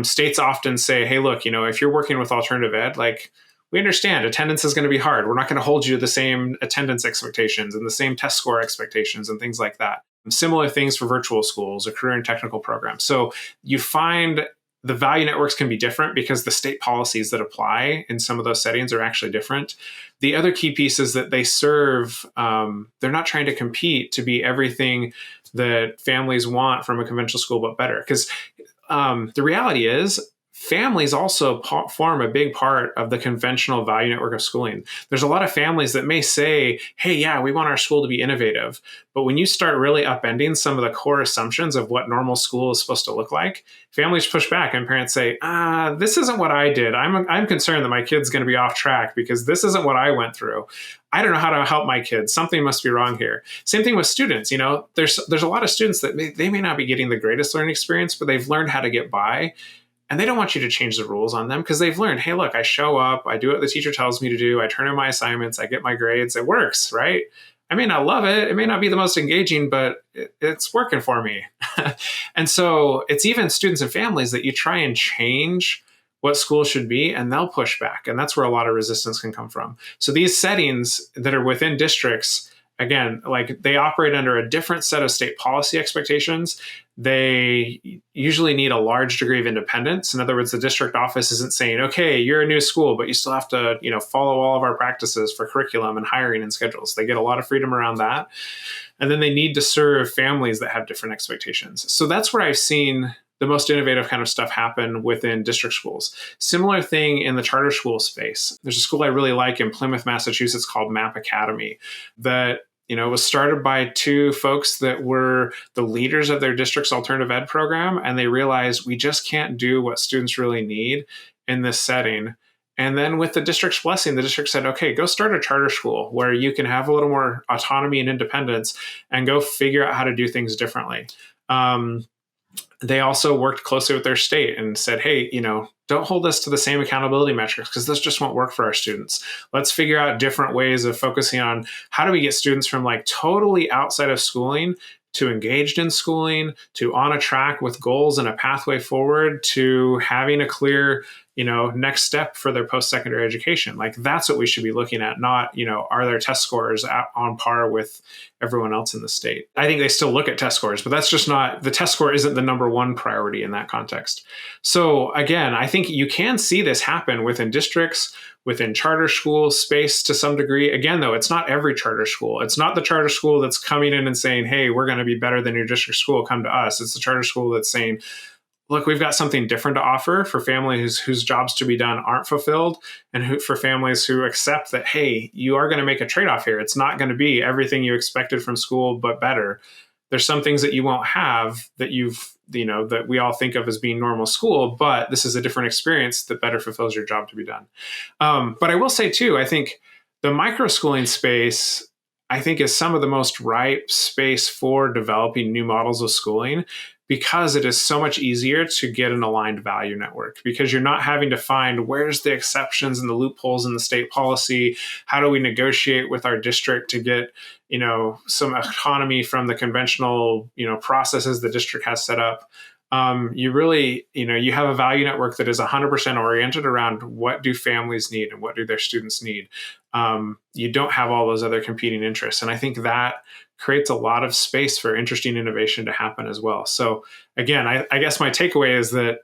[SPEAKER 1] States often say, hey, look, if you're working with alternative ed, like, we understand attendance is going to be hard. We're not going to hold you to the same attendance expectations and the same test score expectations and things like that. And similar things for virtual schools or career and technical programs. So you find the value networks can be different because the state policies that apply in some of those settings are actually different. The other key piece is that they serve, they're not trying to compete to be everything that families want from a conventional school, but better. Because the reality is, families also form a big part of the conventional value network of schooling. There's a lot of families that may say, hey, yeah, we want our school to be innovative. But when you start really upending some of the core assumptions of what normal school is supposed to look like, families push back and parents say, this isn't what I did. I'm concerned that my kid's going to be off track because this isn't what I went through. I don't know how to help my kids. Something must be wrong here. Same thing with students. There's a lot of students that they may not be getting the greatest learning experience, but they've learned how to get by. And they don't want you to change the rules on them because they've learned, hey, look, I show up, I do what the teacher tells me to do, I turn in my assignments, I get my grades, it works, right? I may not love it, it may not be the most engaging, but it's working for me. And so it's even students and families that you try and change what school should be, and they'll push back. And that's where a lot of resistance can come from. So these settings that are within districts, again, like they operate under a different set of state policy expectations. They usually need a large degree of independence. In other words, the district office isn't saying, okay, you're a new school, but you still have to, follow all of our practices for curriculum and hiring and schedules. They get a lot of freedom around that. And then they need to serve families that have different expectations. So that's where I've seen the most innovative kind of stuff happen within district schools. Similar thing in the charter school space. There's a school I really like in Plymouth, Massachusetts called Map Academy that was started by two folks that were the leaders of their district's alternative ed program. And they realized we just can't do what students really need in this setting. And then with the district's blessing, the district said, okay, go start a charter school where you can have a little more autonomy and independence and go figure out how to do things differently. They also worked closely with their state and said, hey, don't hold us to the same accountability metrics because this just won't work for our students. Let's figure out different ways of focusing on how do we get students from like totally outside of schooling to engaged in schooling, to on a track with goals and a pathway forward, to having a clear next step for their post-secondary education. Like that's what we should be looking at, not, are their test scores on par with everyone else in the state. I think they still look at test scores, but that's just not, the test score isn't the number one priority in that context. So again, I think you can see this happen within districts, within charter school space to some degree. Again, though, it's not every charter school. It's not the charter school that's coming in and saying, hey, we're going to be better than your district school, come to us. It's the charter school that's saying, look, we've got something different to offer for families whose jobs to be done aren't fulfilled, and for families who accept that, hey, you are going to make a trade-off here. It's not going to be everything you expected from school, but better. There's some things that you won't have that that we all think of as being normal school, but this is a different experience that better fulfills your job to be done. But I will say too, I think the microschooling space, I think, is some of the most ripe space for developing new models of schooling, because it is so much easier to get an aligned value network, because you're not having to find where's the exceptions and the loopholes in the state policy. How do we negotiate with our district to get, some autonomy from the conventional, processes the district has set up. You really, you have a value network that is 100% oriented around what do families need and what do their students need. You don't have all those other competing interests. And I think that creates a lot of space for interesting innovation to happen as well. So again, I guess my takeaway is that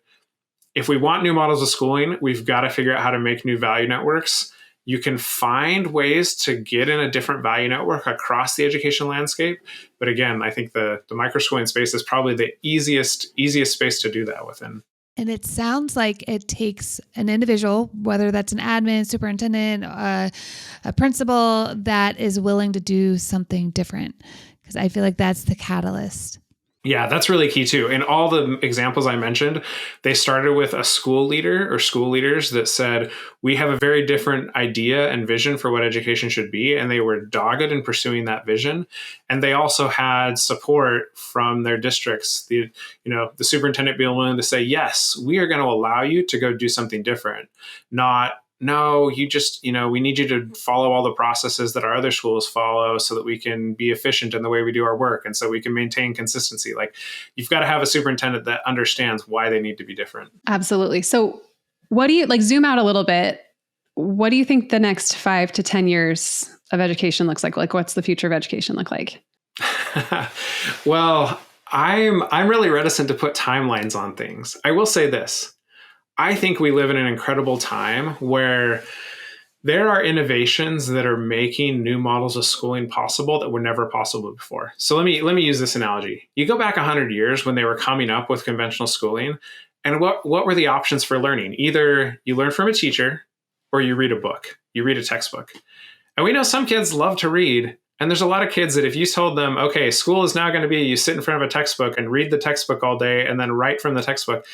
[SPEAKER 1] if we want new models of schooling, we've got to figure out how to make new value networks. You can find ways to get in a different value network across the education landscape. But again, I think the microschooling space is probably the easiest space to do that within.
[SPEAKER 3] And it sounds like it takes an individual, whether that's an admin, superintendent, a principal, that is willing to do something different. Because I feel like that's the catalyst.
[SPEAKER 1] Yeah, that's really key too. In all the examples I mentioned, they started with a school leader or school leaders that said, we have a very different idea and vision for what education should be. And they were dogged in pursuing that vision. And they also had support from their districts. The superintendent being willing to say, yes, we are going to allow you to go do something different. Not, no, you just, we need you to follow all the processes that our other schools follow so that we can be efficient in the way we do our work. And so we can maintain consistency. Like, you've got to have a superintendent that understands why they need to be different.
[SPEAKER 2] Absolutely. So what do you, zoom out a little bit? What do you think the next 5 to 10 years of education looks like? Like, what's the future of education look like?
[SPEAKER 1] Well, I'm really reticent to put timelines on things. I will say this. I think we live in an incredible time where there are innovations that are making new models of schooling possible that were never possible before. So let me use this analogy. You go back 100 years when they were coming up with conventional schooling, and what were the options for learning? Either you learn from a teacher or you read a book, you read a textbook. And we know some kids love to read. And there's a lot of kids that if you told them, okay, school is now going to be you sit in front of a textbook and read the textbook all day and then write from the textbook,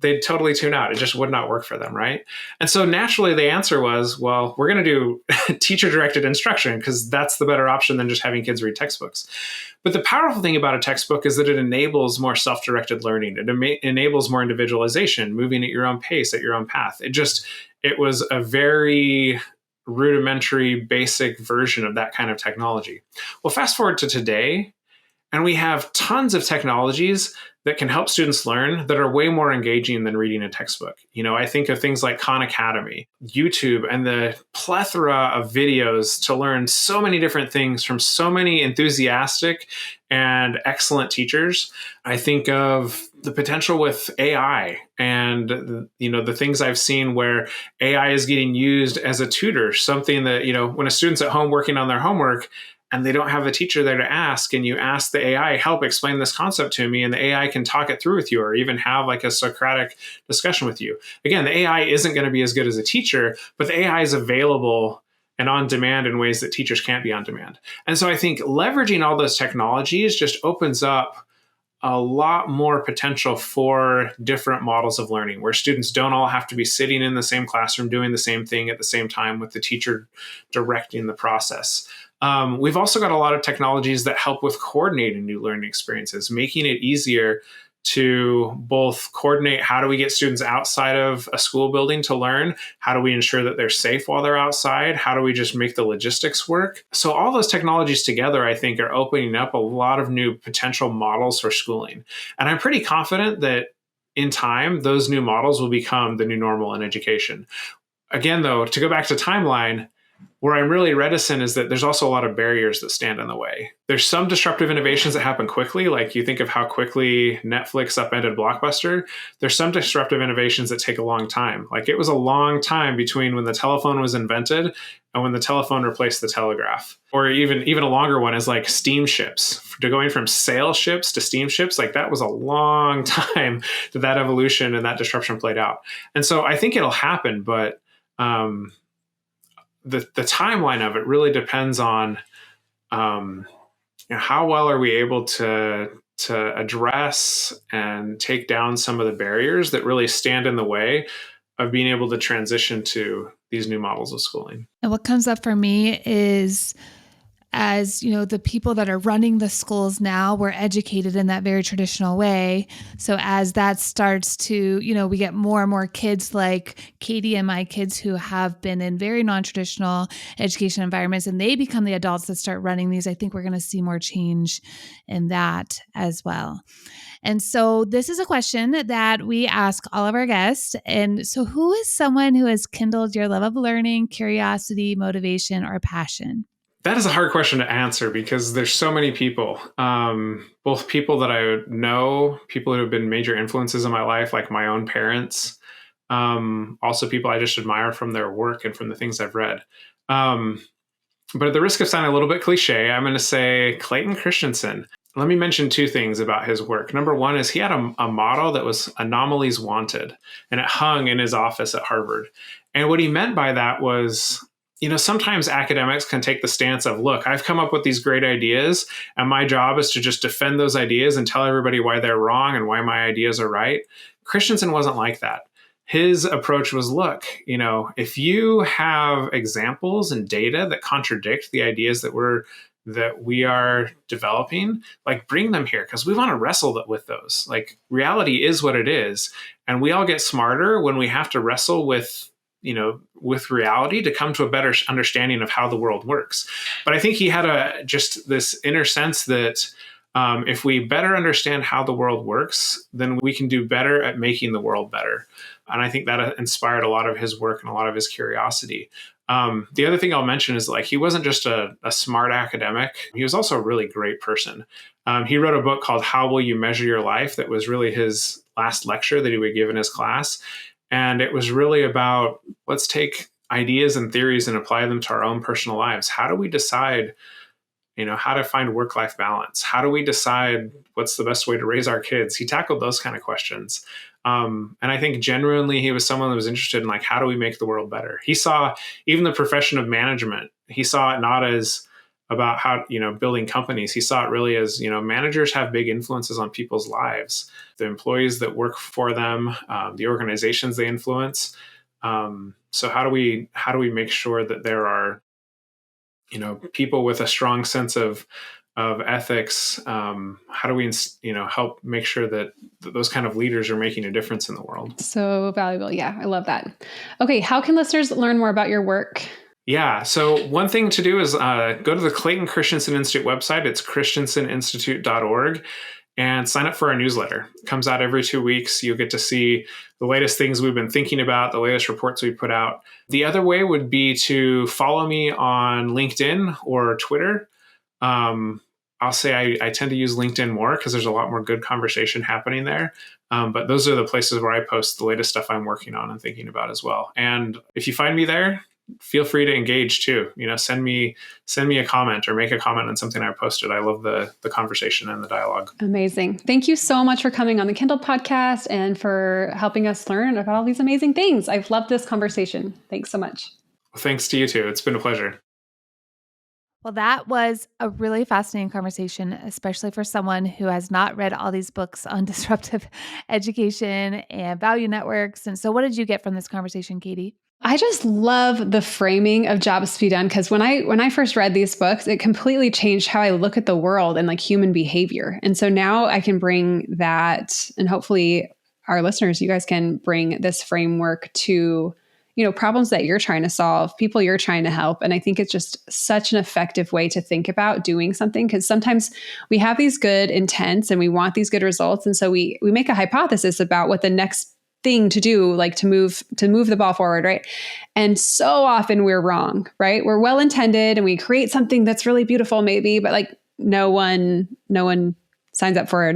[SPEAKER 1] they'd totally tune out. It just would not work for them, right? And so naturally the answer was, well, we're going to do teacher-directed instruction because that's the better option than just having kids read textbooks. But the powerful thing about a textbook is that it enables more self-directed learning. It enables more individualization, moving at your own pace, at your own path. It was a very rudimentary, basic version of that kind of technology. Well, fast forward to today, and we have tons of technologies that can help students learn that are way more engaging than reading a textbook. I think of things like Khan Academy, YouTube, and the plethora of videos to learn so many different things from so many enthusiastic and excellent teachers. I think of the potential with AI and the things I've seen where AI is getting used as a tutor, something that, when a student's at home working on their homework, and they don't have a teacher there to ask, and you ask the AI, help explain this concept to me, and the AI can talk it through with you or even have like a Socratic discussion with you. Again, the AI isn't going to be as good as a teacher, but the AI is available and on demand in ways that teachers can't be on demand. And so I think leveraging all those technologies just opens up a lot more potential for different models of learning where students don't all have to be sitting in the same classroom doing the same thing at the same time with the teacher directing the process. We've also got a lot of technologies that help with coordinating new learning experiences, making it easier to both coordinate how do we get students outside of a school building to learn? How do we ensure that they're safe while they're outside? How do we just make the logistics work? So all those technologies together, I think, are opening up a lot of new potential models for schooling. And I'm pretty confident that in time, those new models will become the new normal in education. Again, though, to go back to timeline, where I'm really reticent is that there's also a lot of barriers that stand in the way. There's some disruptive innovations that happen quickly, like you think of how quickly Netflix upended Blockbuster. There's some disruptive innovations that take a long time. Like it was a long time between when the telephone was invented and when the telephone replaced the telegraph. Or even a longer one is like steamships. To going from sail ships to steamships, like that was a long time that evolution and that disruption played out. And so I think it'll happen, but the timeline of it really depends on how well are we able to address and take down some of the barriers that really stand in the way of being able to transition to these new models of schooling.
[SPEAKER 3] And what comes up for me is, as you know, the people that are running the schools now were educated in that very traditional way. So as that starts to, we get more and more kids like Kaity and my kids who have been in very non-traditional education environments, and they become the adults that start running these. I think we're going to see more change in that as well. And so this is a question that we ask all of our guests. And so who is someone who has kindled your love of learning, curiosity, motivation, or passion?
[SPEAKER 1] That is a hard question to answer because there's so many people, both people that I know, people who have been major influences in my life, like my own parents, also people I just admire from their work and from the things I've read. But at the risk of sounding a little bit cliche, I'm going to say Clayton Christensen. Let me mention two things about his work. Number one is he had a motto that was anomalies wanted, and it hung in his office at Harvard. And what he meant by that was, sometimes academics can take the stance of, look, I've come up with these great ideas, and my job is to just defend those ideas and tell everybody why they're wrong and why my ideas are right. Christensen wasn't like that. His approach was, look, if you have examples and data that contradict the ideas that we are developing, like bring them here because we want to wrestle with those. Like reality is what it is. And we all get smarter when we have to wrestle with reality to come to a better understanding of how the world works. But I think he had just this inner sense that if we better understand how the world works, then we can do better at making the world better. And I think that inspired a lot of his work and a lot of his curiosity. The other thing I'll mention is he wasn't just a smart academic. He was also a really great person. He wrote a book called How Will You Measure Your Life? That was really his last lecture that he would give in his class. And it was really about, let's take ideas and theories and apply them to our own personal lives. How do we decide, how to find work-life balance? How do we decide what's the best way to raise our kids? He tackled those kind of questions. And I think genuinely he was someone that was interested in how do we make the world better? He saw even the profession of management. He saw it not as about how, building companies. He saw it really as, managers have big influences on people's lives, the employees that work for them, the organizations they influence. So how do we make sure that there are, people with a strong sense of ethics? How do we, help make sure that those kind of leaders are making a difference in the world?
[SPEAKER 2] So valuable. Yeah, I love that. Okay. How can listeners learn more about your work?
[SPEAKER 1] Yeah. So one thing to do is go to the Clayton Christensen Institute website. It's christenseninstitute.org and sign up for our newsletter. It comes out every 2 weeks. You'll get to see the latest things we've been thinking about, the latest reports we put out. The other way would be to follow me on LinkedIn or Twitter. I'll say I tend to use LinkedIn more because there's a lot more good conversation happening there. But those are the places where I post the latest stuff I'm working on and thinking about as well. And if you find me there, feel free to engage too. Send me a comment or make a comment on something I posted. I love the conversation and the dialogue. Amazing.
[SPEAKER 2] Thank you so much for coming on the Kindle podcast and for helping us learn about all these amazing things. I've loved this conversation. Thanks so much.
[SPEAKER 1] Well, thanks to you too. It's been a pleasure.
[SPEAKER 3] Well, that was a really fascinating conversation, especially for someone who has not read all these books on disruptive education and value networks. And so what did you get from this conversation, Kaity?
[SPEAKER 2] I just love the framing of Jobs to be Done because when I first read these books, it completely changed how I look at the world and human behavior. And so now I can bring that, and hopefully our listeners, you guys can bring this framework to problems that you're trying to solve, people you're trying to help. And I think it's just such an effective way to think about doing something, because sometimes we have these good intents and we want these good results. And so we make a hypothesis about what the next thing to do, like to move the ball forward, right? And so often we're wrong, right? We're well intended and we create something that's really beautiful maybe, but like no one signs up for it.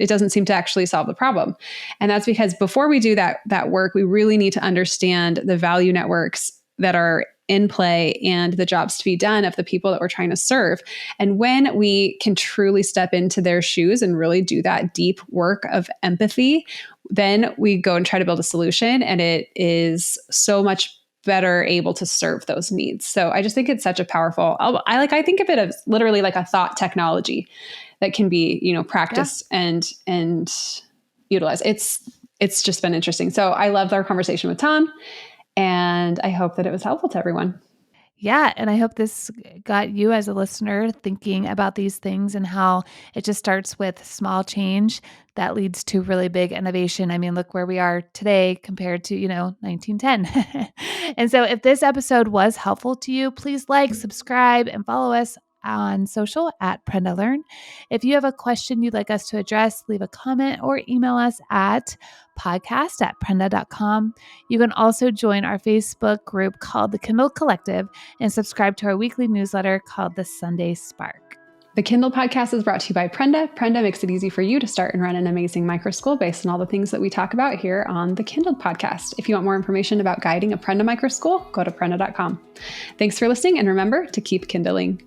[SPEAKER 2] It doesn't seem to actually solve the problem. And that's because before we do that work, we really need to understand the value networks that are in play and the jobs to be done of the people that we're trying to serve. And when we can truly step into their shoes and really do that deep work of empathy, then we go and try to build a solution, and it is so much better able to serve those needs. So I just think it's such a powerful, I think of it as literally like a thought technology that can be, practiced and utilized. It's just been interesting. So I loved our conversation with Tom, and I hope that it was helpful to everyone.
[SPEAKER 3] Yeah. And I hope this got you as a listener thinking about these things and how it just starts with small change that leads to really big innovation. I mean, look where we are today compared to, 1910. And so if this episode was helpful to you, please like, subscribe, and follow us on social at Prenda Learn. If you have a question you'd like us to address, leave a comment or email us at podcast@prenda.com. You can also join our Facebook group called the Kindle Collective and subscribe to our weekly newsletter called the Sunday Spark.
[SPEAKER 2] The Kindle podcast is brought to you by Prenda. Prenda makes it easy for you to start and run an amazing microschool based on all the things that we talk about here on the Kindle podcast. If you want more information about guiding a Prenda microschool, go to prenda.com. Thanks for listening, and remember to keep kindling.